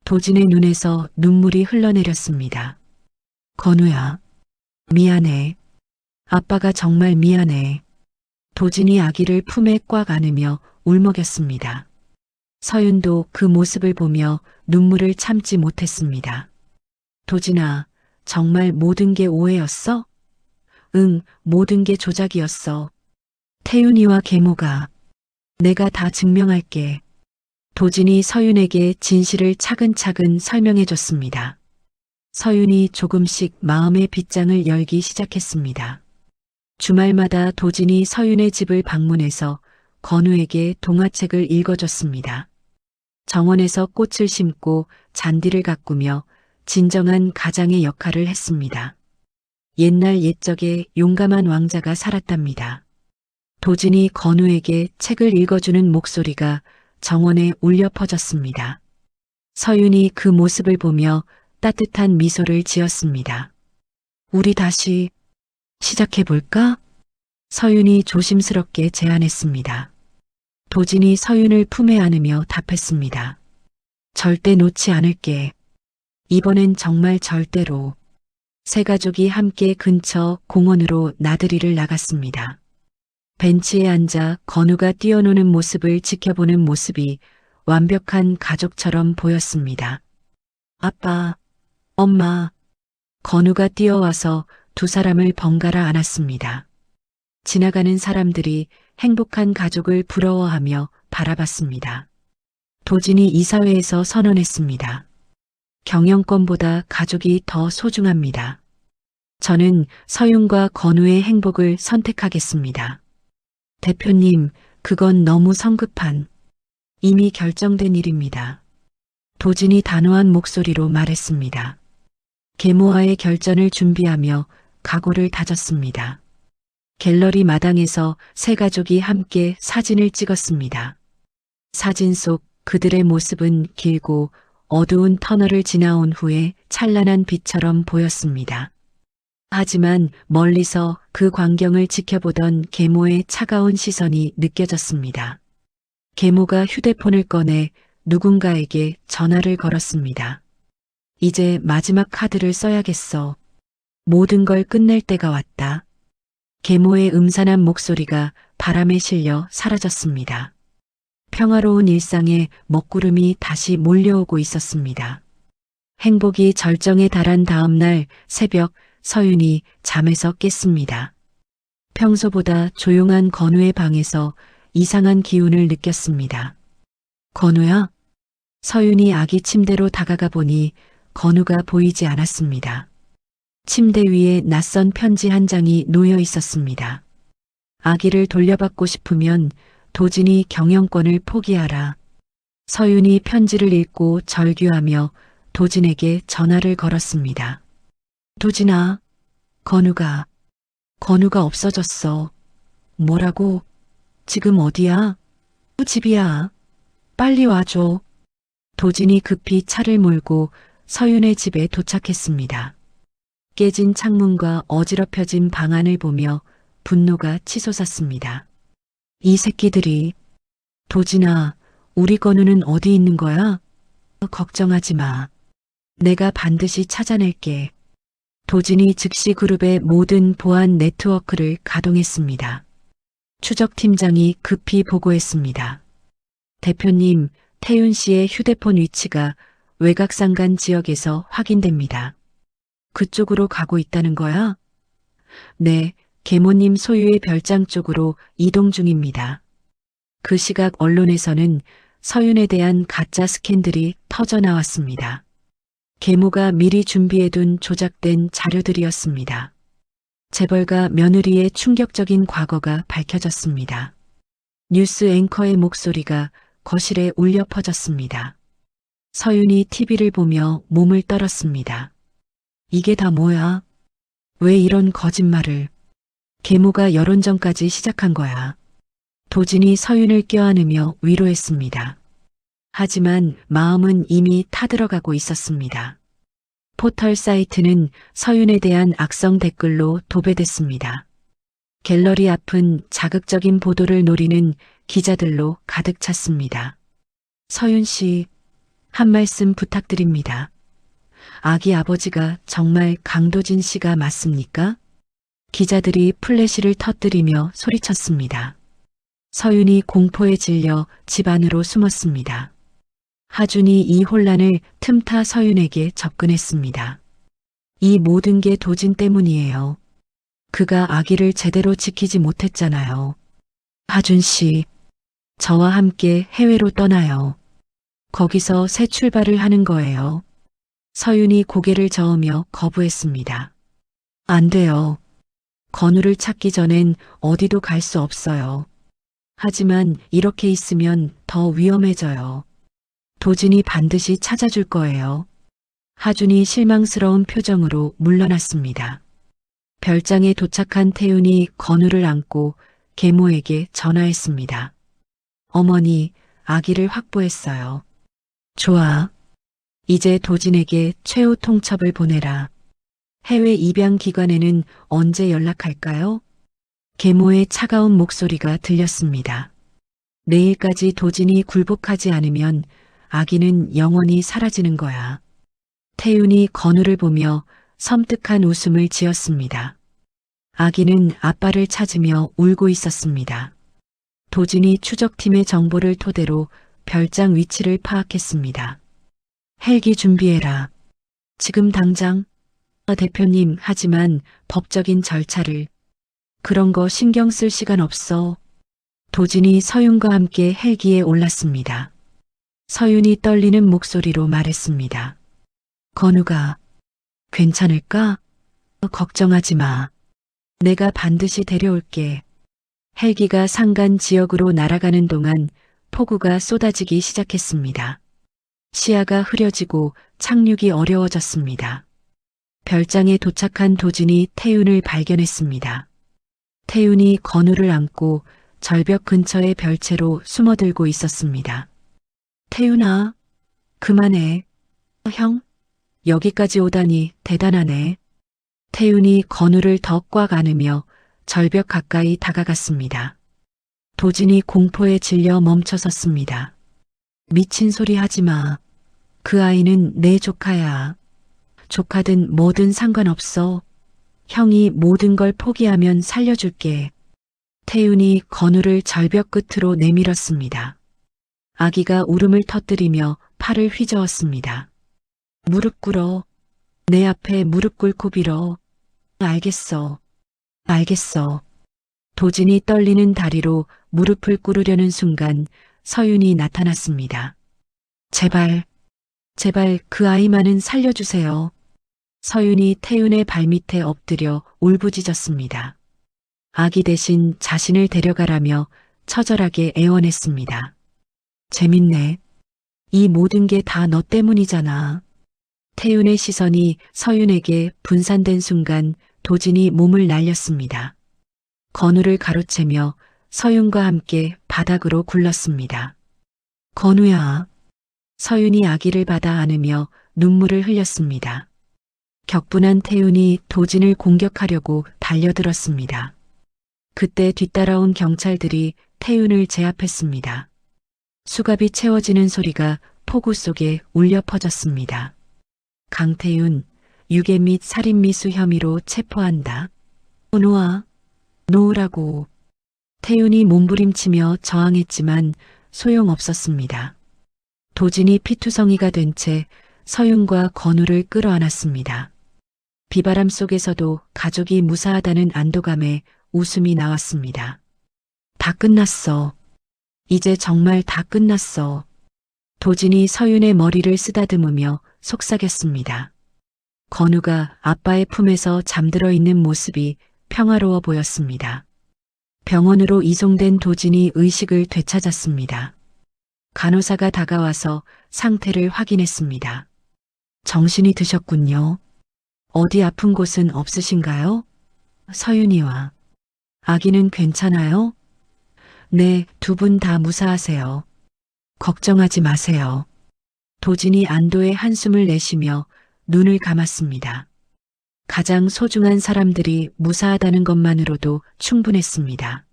도진의 눈에서 눈물이 흘러내렸습니다. 건우야, 미안해. 아빠가 정말 미안해. 도진이 아기를 품에 꽉 안으며 울먹였습니다. 서윤도 그 모습을 보며 눈물을 참지 못했습니다. 도진아, 정말 모든 게 오해였어? 응, 모든 게 조작이었어. 태윤이와 계모가. 내가 다 증명할게. 도진이 서윤에게 진실을 차근차근 설명해 줬습니다. 서윤이 조금씩 마음의 빗장을 열기 시작했습니다. 주말마다 도진이 서윤의 집을 방문해서 건우에게 동화책을 읽어줬습니다. 정원에서 꽃을 심고 잔디를 가꾸며 진정한 가장의 역할을 했습니다. 옛날 옛적에 용감한 왕자가 살았답니다. 도진이 건우에게 책을 읽어주는 목소리가 정원에 울려 퍼졌습니다. 서윤이 그 모습을 보며 따뜻한 미소를 지었습니다. 우리 다시 시작해볼까? 서윤이 조심스럽게 제안했습니다. 도진이 서윤을 품에 안으며 답했습니다. 절대 놓지 않을게. 이번엔 정말 절대로. 세 가족이 함께 근처 공원으로 나들이를 나갔습니다. 벤치에 앉아 건우가 뛰어노는 모습을 지켜보는 모습이 완벽한 가족처럼 보였습니다. 아빠, 엄마. 건우가 뛰어와서 두 사람을 번갈아 안았습니다. 지나가는 사람들이 행복한 가족을 부러워하며 바라봤습니다. 도진이 이사회에서 선언했습니다. 경영권보다 가족이 더 소중합니다. 저는 서윤과 건우의 행복을 선택하겠습니다. 대표님, 그건 너무 성급한, 이미 결정된 일입니다. 도진이 단호한 목소리로 말했습니다. 계모와의 결전을 준비하며 각오를 다졌습니다. 갤러리 마당에서 세 가족이 함께 사진을 찍었습니다. 사진 속 그들의 모습은 길고 어두운 터널을 지나온 후에 찬란한 빛처럼 보였습니다. 하지만 멀리서 그 광경을 지켜보던 계모의 차가운 시선이 느껴졌습니다. 계모가 휴대폰을 꺼내 누군가에게 전화를 걸었습니다. 이제 마지막 카드를 써야겠어. 모든 걸 끝낼 때가 왔다. 계모의 음산한 목소리가 바람에 실려 사라졌습니다. 평화로운 일상에 먹구름이 다시 몰려오고 있었습니다. 행복이 절정에 달한 다음 날 새벽 서윤이 잠에서 깼습니다. 평소보다 조용한 건우의 방에서 이상한 기운을 느꼈습니다. 건우야? 서윤이 아기 침대로 다가가 보니 건우가 보이지 않았습니다. 침대 위에 낯선 편지 한 장이 놓여 있었습니다. 아기를 돌려받고 싶으면 도진이 경영권을 포기하라. 서윤이 편지를 읽고 절규하며 도진에게 전화를 걸었습니다. 도진아, 건우가 없어졌어. 뭐라고? 지금 어디야? 집이야. 빨리 와줘. 도진이 급히 차를 몰고 서윤의 집에 도착했습니다. 깨진 창문과 어지럽혀진 방안을 보며 분노가 치솟았습니다. 이 새끼들이. 도진아, 우리 건우는 어디 있는 거야? 걱정하지 마. 내가 반드시 찾아낼게. 도진이 즉시 그룹의 모든 보안 네트워크를 가동했습니다. 추적팀장이 급히 보고했습니다. 대표님, 태윤 씨의 휴대폰 위치가 외곽상간 지역에서 확인됩니다. 그쪽으로 가고 있다는 거야? 네, 계모님 소유의 별장 쪽으로 이동 중입니다. 그 시각 언론에서는 서윤에 대한 가짜 스캔들이 터져 나왔습니다. 계모가 미리 준비해둔 조작된 자료들이었습니다. 재벌가 며느리의 충격적인 과거가 밝혀졌습니다. 뉴스 앵커의 목소리가 거실에 울려 퍼졌습니다. 서윤이 TV를 보며 몸을 떨었습니다. 이게 다 뭐야? 왜 이런 거짓말을? 계모가 여론전까지 시작한 거야. 도진이 서윤을 껴안으며 위로했습니다. 하지만 마음은 이미 타들어가고 있었습니다. 포털 사이트는 서윤에 대한 악성 댓글로 도배됐습니다. 갤러리 앞은 자극적인 보도를 노리는 기자들로 가득 찼습니다. 서윤 씨, 한 말씀 부탁드립니다. 아기 아버지가 정말 강도진 씨가 맞습니까? 기자들이 플래시를 터뜨리며 소리쳤습니다. 서윤이 공포에 질려 집 안으로 숨었습니다. 하준이 이 혼란을 틈타 서윤에게 접근했습니다. 이 모든 게 도진 때문이에요. 그가 아기를 제대로 지키지 못했잖아요. 하준 씨, 저와 함께 해외로 떠나요. 거기서 새 출발을 하는 거예요. 서윤이 고개를 저으며 거부했습니다. 안 돼요. 건우를 찾기 전엔 어디도 갈 수 없어요. 하지만 이렇게 있으면 더 위험해져요. 도진이 반드시 찾아줄 거예요. 하준이 실망스러운 표정으로 물러났습니다. 별장에 도착한 태윤이 건우를 안고 계모에게 전화했습니다. 어머니, 아기를 확보했어요. 좋아. 이제 도진에게 최후 통첩을 보내라. 해외 입양 기관에는 언제 연락할까요? 계모의 차가운 목소리가 들렸습니다. 내일까지 도진이 굴복하지 않으면 아기는 영원히 사라지는 거야. 태윤이 건우를 보며 섬뜩한 웃음을 지었습니다. 아기는 아빠를 찾으며 울고 있었습니다. 도진이 추적팀의 정보를 토대로 별장 위치를 파악했습니다. 헬기 준비해라. 지금 당장. 대표님, 하지만 법적인 절차를. 그런 거 신경 쓸 시간 없어. 도진이 서윤과 함께 헬기에 올랐습니다. 서윤이 떨리는 목소리로 말했습니다. 건우가 괜찮을까? 걱정하지 마. 내가 반드시 데려올게. 헬기가 산간 지역으로 날아가는 동안 폭우가 쏟아지기 시작했습니다. 시야가 흐려지고 착륙이 어려워졌습니다. 별장에 도착한 도진이 태윤을 발견했습니다. 태윤이 건우를 안고 절벽 근처의 별채로 숨어들고 있었습니다. 태윤아, 그만해. 형, 여기까지 오다니 대단하네. 태윤이 건우를 더 꽉 안으며 절벽 가까이 다가갔습니다. 도진이 공포에 질려 멈춰섰습니다. 미친 소리 하지 마. 그 아이는 내 조카야. 조카든 뭐든 상관없어. 형이 모든 걸 포기하면 살려줄게. 태윤이 건우를 절벽 끝으로 내밀었습니다. 아기가 울음을 터뜨리며 팔을 휘저었습니다. 무릎 꿇어. 내 앞에 무릎 꿇고 빌어. 알겠어. 알겠어. 도진이 떨리는 다리로 무릎을 꿇으려는 순간 서윤이 나타났습니다. 제발, 제발 그 아이만은 살려주세요. 서윤이 태윤의 발밑에 엎드려 울부짖었습니다. 아기 대신 자신을 데려가라며 처절하게 애원했습니다. 재밌네. 이 모든 게 다 너 때문이잖아. 태윤의 시선이 서윤에게 분산된 순간 도진이 몸을 날렸습니다. 건우를 가로채며 서윤과 함께 바닥으로 굴렀습니다. 건우야. 서윤이 아기를 받아 안으며 눈물을 흘렸습니다. 격분한 태윤이 도진을 공격하려고 달려들었습니다. 그때 뒤따라온 경찰들이 태윤을 제압했습니다. 수갑이 채워지는 소리가 폭우 속에 울려 퍼졌습니다. 강태윤, 유괴 및 살인미수 혐의로 체포한다. 놓아, 놓으라고. 태윤이 몸부림치며 저항했지만 소용없었습니다. 도진이 피투성이가 된 채 서윤과 건우를 끌어안았습니다. 비바람 속에서도 가족이 무사하다는 안도감에 웃음이 나왔습니다. 다 끝났어. 이제 정말 다 끝났어. 도진이 서윤의 머리를 쓰다듬으며 속삭였습니다. 건우가 아빠의 품에서 잠들어 있는 모습이 평화로워 보였습니다. 병원으로 이송된 도진이 의식을 되찾았습니다. 간호사가 다가와서 상태를 확인했습니다. 정신이 드셨군요. 어디 아픈 곳은 없으신가요? 서윤이와 아기는 괜찮아요? 네, 두 분 다 무사하세요. 걱정하지 마세요. 도진이 안도의 한숨을 내쉬며 눈을 감았습니다. 가장 소중한 사람들이 무사하다는 것만으로도 충분했습니다.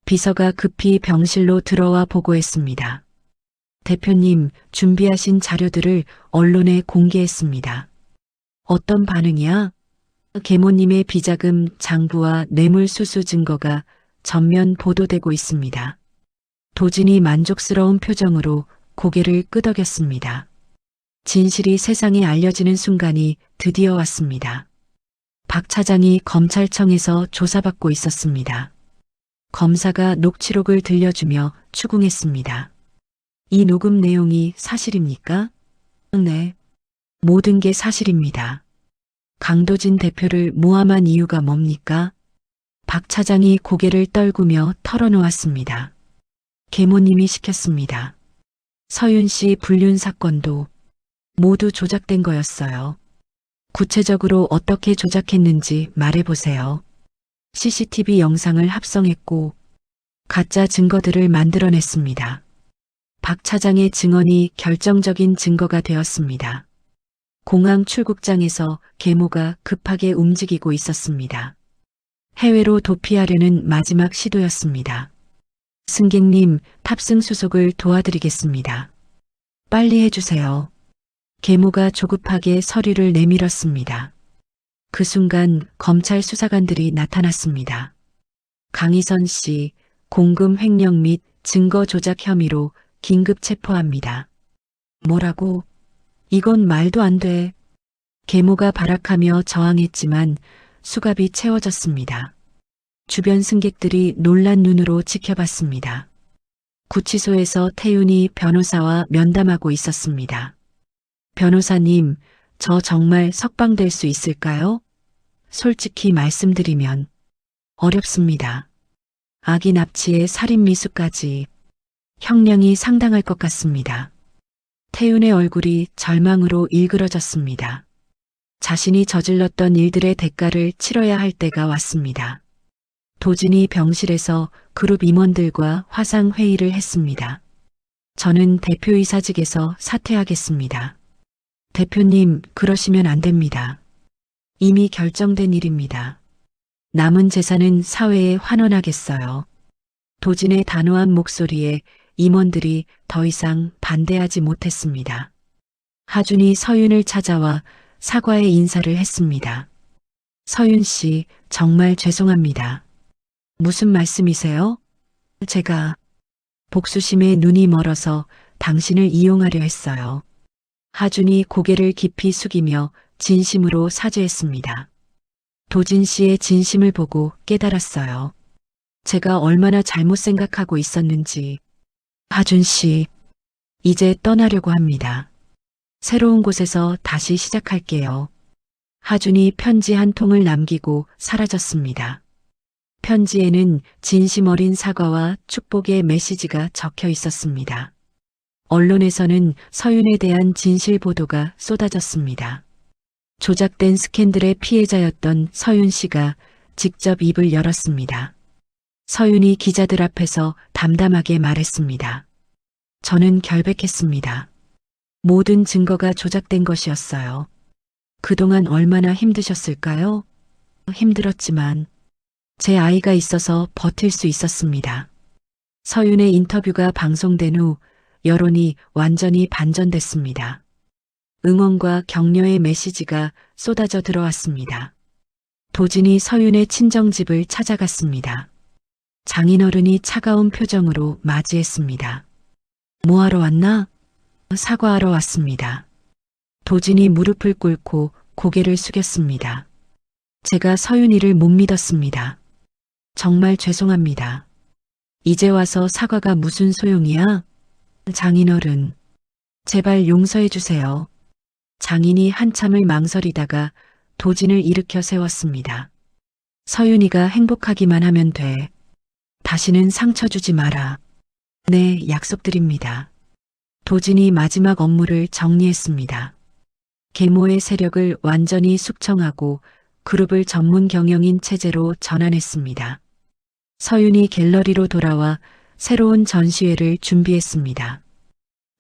비서가 급히 병실로 들어와 보고했습니다. 대표님, 준비하신 자료들을 언론에 공개했습니다. 어떤 반응이야? 계모님의 비자금 장부와 뇌물수수 증거가 전면 보도되고 있습니다. 도진이 만족스러운 표정으로 고개를 끄덕였습니다. 진실이 세상에 알려지는 순간이 드디어 왔습니다. 박 차장이 검찰청에서 조사받고 있었습니다. 검사가 녹취록을 들려주며 추궁했습니다. 이 녹음 내용이 사실입니까? 네. 모든 게 사실입니다. 강도진 대표를 모함한 이유가 뭡니까? 박 차장이 고개를 떨구며 털어놓았습니다. 계모님이 시켰습니다. 서윤 씨 불륜 사건도 모두 조작된 거였어요. 구체적으로 어떻게 조작했는지 말해보세요. CCTV 영상을 합성했고 가짜 증거들을 만들어냈습니다. 박 차장의 증언이 결정적인 증거가 되었습니다. 공항 출국장에서 계모가 급하게 움직이고 있었습니다. 해외로 도피하려는 마지막 시도였습니다. 승객님, 탑승 수속을 도와드리겠습니다. 빨리 해주세요. 계모가 조급하게 서류를 내밀었습니다. 그 순간 검찰 수사관들이 나타났습니다. 강희선 씨, 공금 횡령 및 증거 조작 혐의로 긴급 체포합니다. 뭐라고? 이건 말도 안 돼. 계모가 발악하며 저항했지만 수갑이 채워졌습니다. 주변 승객들이 놀란 눈으로 지켜봤습니다. 구치소에서 태윤이 변호사와 면담하고 있었습니다. 변호사님, 저 정말 석방될 수 있을까요? 솔직히 말씀드리면 어렵습니다. 아기 납치에 살인 미수까지 형량이 상당할 것 같습니다. 태윤의 얼굴이 절망으로 일그러졌습니다. 자신이 저질렀던 일들의 대가를 치러야 할 때가 왔습니다. 도진이 병실에서 그룹 임원들과 화상회의를 했습니다. 저는 대표이사직에서 사퇴하겠습니다. 대표님, 그러시면 안 됩니다. 이미 결정된 일입니다. 남은 재산은 사회에 환원하겠어요. 도진의 단호한 목소리에 임원들이 더 이상 반대하지 못했습니다. 하준이 서윤을 찾아와 사과의 인사를 했습니다. 서윤 씨, 정말 죄송합니다. 무슨 말씀이세요? 제가 복수심에 눈이 멀어서 당신을 이용하려 했어요. 하준이 고개를 깊이 숙이며 진심으로 사죄했습니다. 도진 씨의 진심을 보고 깨달았어요. 제가 얼마나 잘못 생각하고 있었는지. 하준 씨, 이제 떠나려고 합니다. 새로운 곳에서 다시 시작할게요. 하준이 편지 한 통을 남기고 사라졌습니다. 편지에는 진심 어린 사과와 축복의 메시지가 적혀 있었습니다. 언론에서는 서윤에 대한 진실 보도가 쏟아졌습니다. 조작된 스캔들의 피해자였던 서윤 씨가 직접 입을 열었습니다. 서윤이 기자들 앞에서 담담하게 말했습니다. 저는 결백했습니다. 모든 증거가 조작된 것이었어요. 그동안 얼마나 힘드셨을까요? 힘들었지만 제 아이가 있어서 버틸 수 있었습니다. 서윤의 인터뷰가 방송된 후 여론이 완전히 반전됐습니다. 응원과 격려의 메시지가 쏟아져 들어왔습니다. 도진이 서윤의 친정집을 찾아갔습니다. 장인어른이 차가운 표정으로 맞이했습니다. 뭐하러 왔나? 사과하러 왔습니다. 도진이 무릎을 꿇고 고개를 숙였습니다. 제가 서윤이를 못 믿었습니다. 정말 죄송합니다. 이제 와서 사과가 무슨 소용이야? 장인어른, 제발 용서해 주세요. 장인이 한참을 망설이다가 도진을 일으켜 세웠습니다. 서윤이가 행복하기만 하면 돼. 다시는 상처 주지 마라. 네, 약속드립니다. 도진이 마지막 업무를 정리했습니다. 계모의 세력을 완전히 숙청하고 그룹을 전문 경영인 체제로 전환했습니다. 서윤이 갤러리로 돌아와 새로운 전시회를 준비했습니다.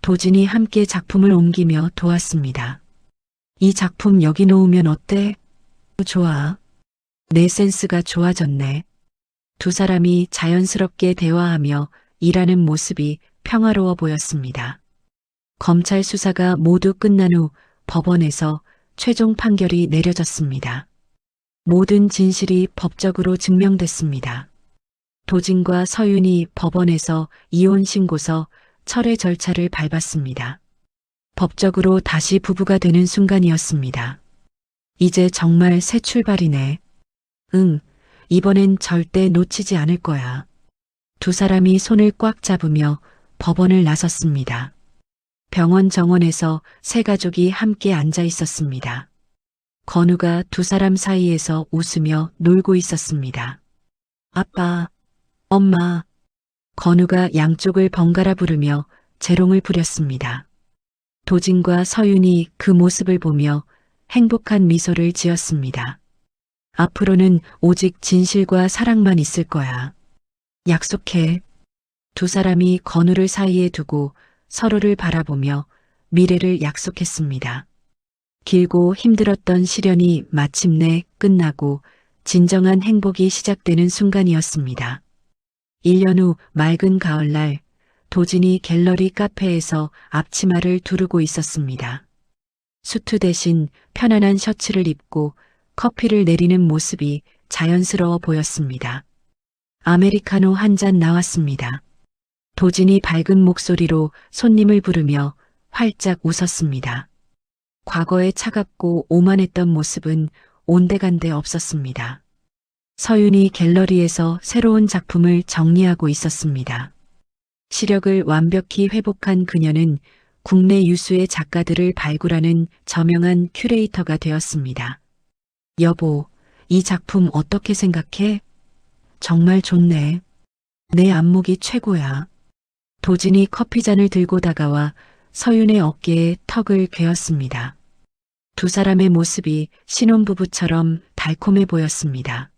도진이 함께 작품을 옮기며 도왔습니다. 이 작품 여기 놓으면 어때? 좋아. 내 센스가 좋아졌네. 두 사람이 자연스럽게 대화하며 일하는 모습이 평화로워 보였습니다. 검찰 수사가 모두 끝난 후 법원에서 최종 판결이 내려졌습니다. 모든 진실이 법적으로 증명됐습니다. 도진과 서윤이 법원에서 이혼 신고서 철회 절차를 밟았습니다. 법적으로 다시 부부가 되는 순간이었습니다. 이제 정말 새 출발이네. 응, 이번엔 절대 놓치지 않을 거야. 두 사람이 손을 꽉 잡으며 법원을 나섰습니다. 병원 정원에서 세 가족이 함께 앉아 있었습니다. 건우가 두 사람 사이에서 웃으며 놀고 있었습니다. 아빠, 엄마. 건우가 양쪽을 번갈아 부르며 재롱을 부렸습니다. 도진과 서윤이 그 모습을 보며 행복한 미소를 지었습니다. 앞으로는 오직 진실과 사랑만 있을 거야. 약속해. 두 사람이 건우를 사이에 두고 서로를 바라보며 미래를 약속했습니다. 길고 힘들었던 시련이 마침내 끝나고 진정한 행복이 시작되는 순간이었습니다. 1년 후 맑은 가을날 도진이 갤러리 카페에서 앞치마를 두르고 있었습니다. 수트 대신 편안한 셔츠를 입고 커피를 내리는 모습이 자연스러워 보였습니다. 아메리카노 한 잔 나왔습니다. 도진이 밝은 목소리로 손님을 부르며 활짝 웃었습니다. 과거의 차갑고 오만했던 모습은 온데간데 없었습니다. 서윤이 갤러리에서 새로운 작품을 정리하고 있었습니다. 시력을 완벽히 회복한 그녀는 국내 유수의 작가들을 발굴하는 저명한 큐레이터가 되었습니다. 여보, 이 작품 어떻게 생각해? 정말 좋네. 내 안목이 최고야. 도진이 커피잔을 들고 다가와 서윤의 어깨에 턱을 괴었습니다. 두 사람의 모습이 신혼부부처럼 달콤해 보였습니다.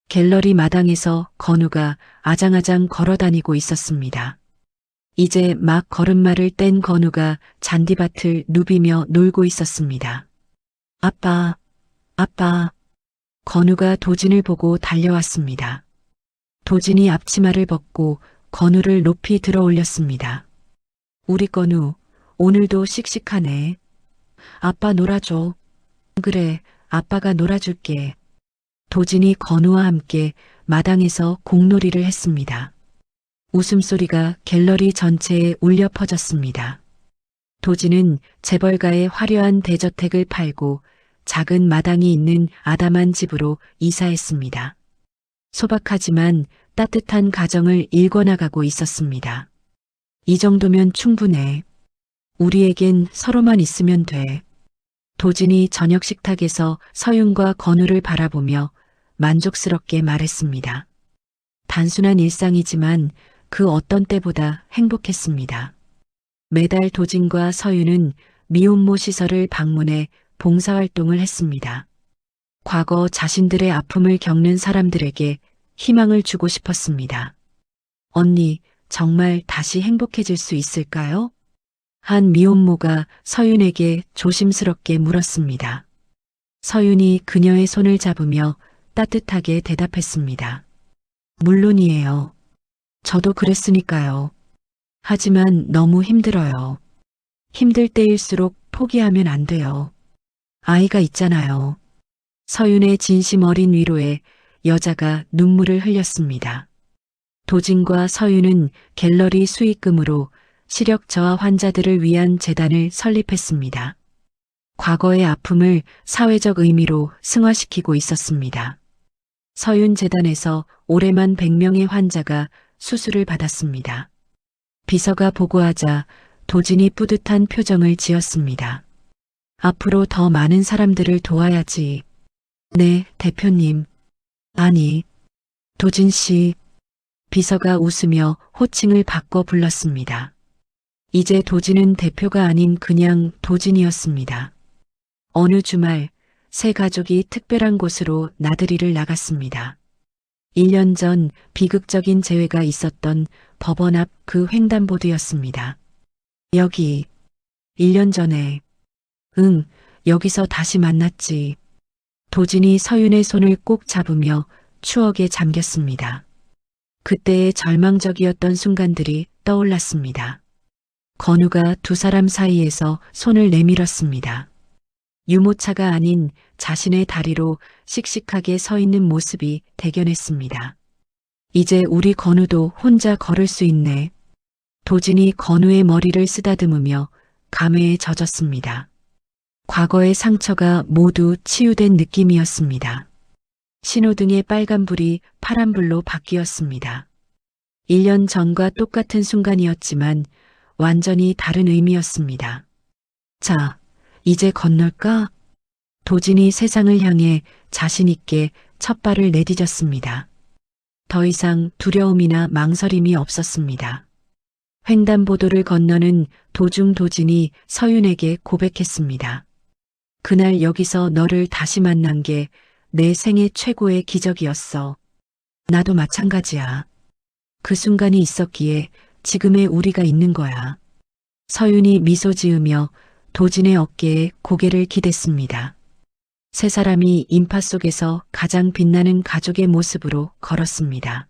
갤러리 마당에서 건우가 아장아장 걸어다니고 있었습니다. 이제 막 걸음마를 뗀 건우가 잔디밭을 누비며 놀고 있었습니다. 아빠, 아빠. 건우가 도진을 보고 달려왔습니다. 도진이 앞치마를 벗고 건우를 높이 들어 올렸습니다. 우리 건우, 오늘도 씩씩하네. 아빠 놀아줘. 그래, 아빠가 놀아줄게. 도진이 건우와 함께 마당에서 공놀이를 했습니다. 웃음소리가 갤러리 전체에 울려 퍼졌습니다. 도진은 재벌가의 화려한 대저택을 팔고 작은 마당이 있는 아담한 집으로 이사했습니다. 소박하지만 따뜻한 가정을 일궈나가고 있었습니다. 이 정도면 충분해. 우리에겐 서로만 있으면 돼. 도진이 저녁 식탁에서 서윤과 건우를 바라보며 만족스럽게 말했습니다. 단순한 일상이지만 그 어떤 때보다 행복했습니다. 매달 도진과 서윤은 미혼모 시설을 방문해 봉사활동을 했습니다. 과거 자신들의 아픔을 겪는 사람들에게 희망을 주고 싶었습니다. 언니, 정말 다시 행복해질 수 있을까요? 한 미혼모가 서윤에게 조심스럽게 물었습니다. 서윤이 그녀의 손을 잡으며 따뜻하게 대답했습니다. 물론이에요. 저도 그랬으니까요. 하지만 너무 힘들어요. 힘들 때일수록 포기하면 안 돼요. 아이가 있잖아요. 서윤의 진심 어린 위로에 여자가 눈물을 흘렸습니다. 도진과 서윤은 갤러리 수익금으로 시력 저하 환자들을 위한 재단을 설립했습니다. 과거의 아픔을 사회적 의미로 승화시키고 있었습니다. 서윤 재단에서 올해만 100명의 환자가 수술을 받았습니다. 비서가 보고하자 도진이 뿌듯한 표정을 지었습니다. 앞으로 더 많은 사람들을 도와야지. 네, 대표님. 아니, 도진 씨. 비서가 웃으며 호칭을 바꿔 불렀습니다. 이제 도진은 대표가 아닌 그냥 도진이었습니다. 어느 주말 세 가족이 특별한 곳으로 나들이를 나갔습니다. 1년 전 비극적인 재회가 있었던 법원 앞 그 횡단보도였습니다. 여기, 1년 전에. 응, 여기서 다시 만났지. 도진이 서윤의 손을 꼭 잡으며 추억에 잠겼습니다. 그때의 절망적이었던 순간들이 떠올랐습니다. 건우가 두 사람 사이에서 손을 내밀었습니다. 유모차가 아닌 자신의 다리로 씩씩하게 서 있는 모습이 대견했습니다. 이제 우리 건우도 혼자 걸을 수 있네. 도진이 건우의 머리를 쓰다듬으며 감회에 젖었습니다. 과거의 상처가 모두 치유된 느낌이었습니다. 신호등의 빨간불이 파란불로 바뀌었습니다. 1년 전과 똑같은 순간이었지만 완전히 다른 의미였습니다. 자, 이제 건널까? 도진이 세상을 향해 자신있게 첫 발을 내디뎠습니다. 더 이상 두려움이나 망설임이 없었습니다. 횡단보도를 건너는 도중 도진이 서윤에게 고백했습니다. 그날 여기서 너를 다시 만난 게 내 생애 최고의 기적이었어. 나도 마찬가지야. 그 순간이 있었기에 지금의 우리가 있는 거야. 서윤이 미소 지으며 도진의 어깨에 고개를 기댔습니다. 세 사람이 인파 속에서 가장 빛나는 가족의 모습으로 걸었습니다.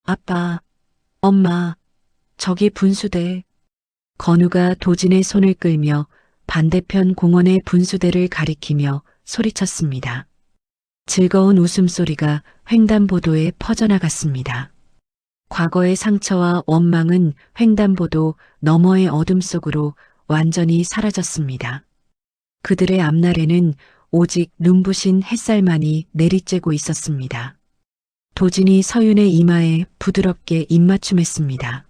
아빠, 엄마, 저기 분수대. 건우가 도진의 손을 끌며 반대편 공원의 분수대를 가리키며 소리쳤습니다. 즐거운 웃음소리가 횡단보도에 퍼져나갔습니다. 과거의 상처와 원망은 횡단보도 너머의 어둠 속으로 완전히 사라졌습니다. 그들의 앞날에는 오직 눈부신 햇살만이 내리쬐고 있었습니다. 도진이 서윤의 이마에 부드럽게 입맞춤했습니다.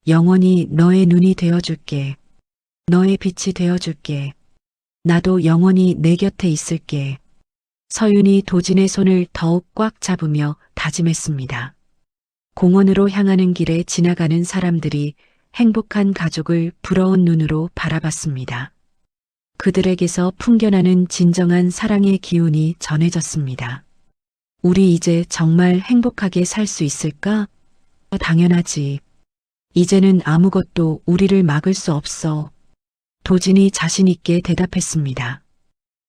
영원히 너의 눈이 되어줄게. 너의 빛이 되어줄게. 나도 영원히 내 곁에 있을게. 서윤이 도진의 손을 더욱 꽉 잡으며 다짐했습니다. 공원으로 향하는 길에 지나가는 사람들이 행복한 가족을 부러운 눈으로 바라봤습니다. 그들에게서 풍겨나는 진정한 사랑의 기운이 전해졌습니다. 우리 이제 정말 행복하게 살 수 있을까? 당연하지. 이제는 아무것도 우리를 막을 수 없어. 도진이 자신 있게 대답했습니다.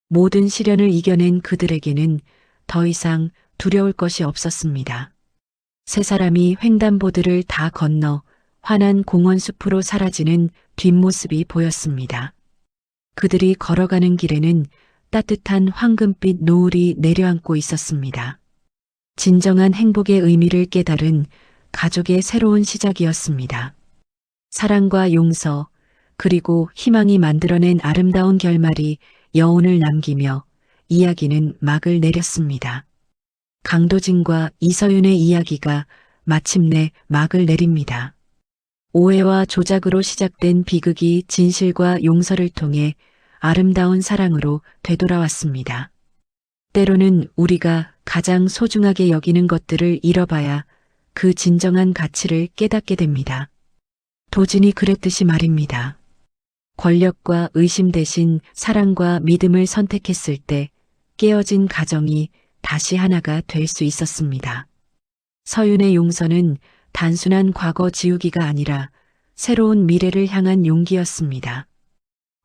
모든 시련을 이겨낸 그들에게는 더 이상 두려울 것이 없었습니다. 세 사람이 횡단보도를 다 건너 환한 공원 숲으로 사라지는 뒷모습이 보였습니다. 그들이 걸어가는 길에는 따뜻한 황금빛 노을이 내려앉고 있었습니다. 진정한 행복의 의미를 깨달은 가족의 새로운 시작이었습니다. 사랑과 용서, 그리고 희망이 만들어낸 아름다운 결말이 여운을 남기며 이야기는 막을 내렸습니다. 강도진과 이서윤의 이야기가 마침내 막을 내립니다. 오해와 조작으로 시작된 비극이 진실과 용서를 통해 아름다운 사랑으로 되돌아왔습니다. 때로는 우리가 가장 소중하게 여기는 것들을 잃어봐야 그 진정한 가치를 깨닫게 됩니다. 도진이 그랬듯이 말입니다. 권력과 의심 대신 사랑과 믿음을 선택했을 때 깨어진 가정이 다시 하나가 될 수 있었습니다. 서윤의 용서는 단순한 과거 지우기가 아니라 새로운 미래를 향한 용기였습니다.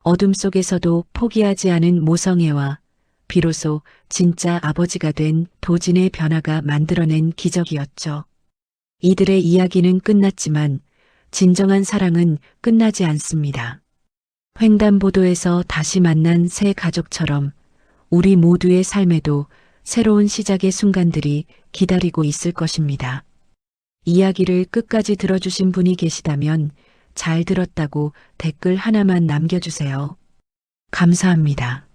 어둠 속에서도 포기하지 않은 모성애와 비로소 진짜 아버지가 된 도진의 변화가 만들어낸 기적이었죠. 이들의 이야기는 끝났지만 진정한 사랑은 끝나지 않습니다. 횡단보도에서 다시 만난 새 가족처럼 우리 모두의 삶에도 새로운 시작의 순간들이 기다리고 있을 것입니다. 이야기를 끝까지 들어주신 분이 계시다면 잘 들었다고 댓글 하나만 남겨주세요. 감사합니다.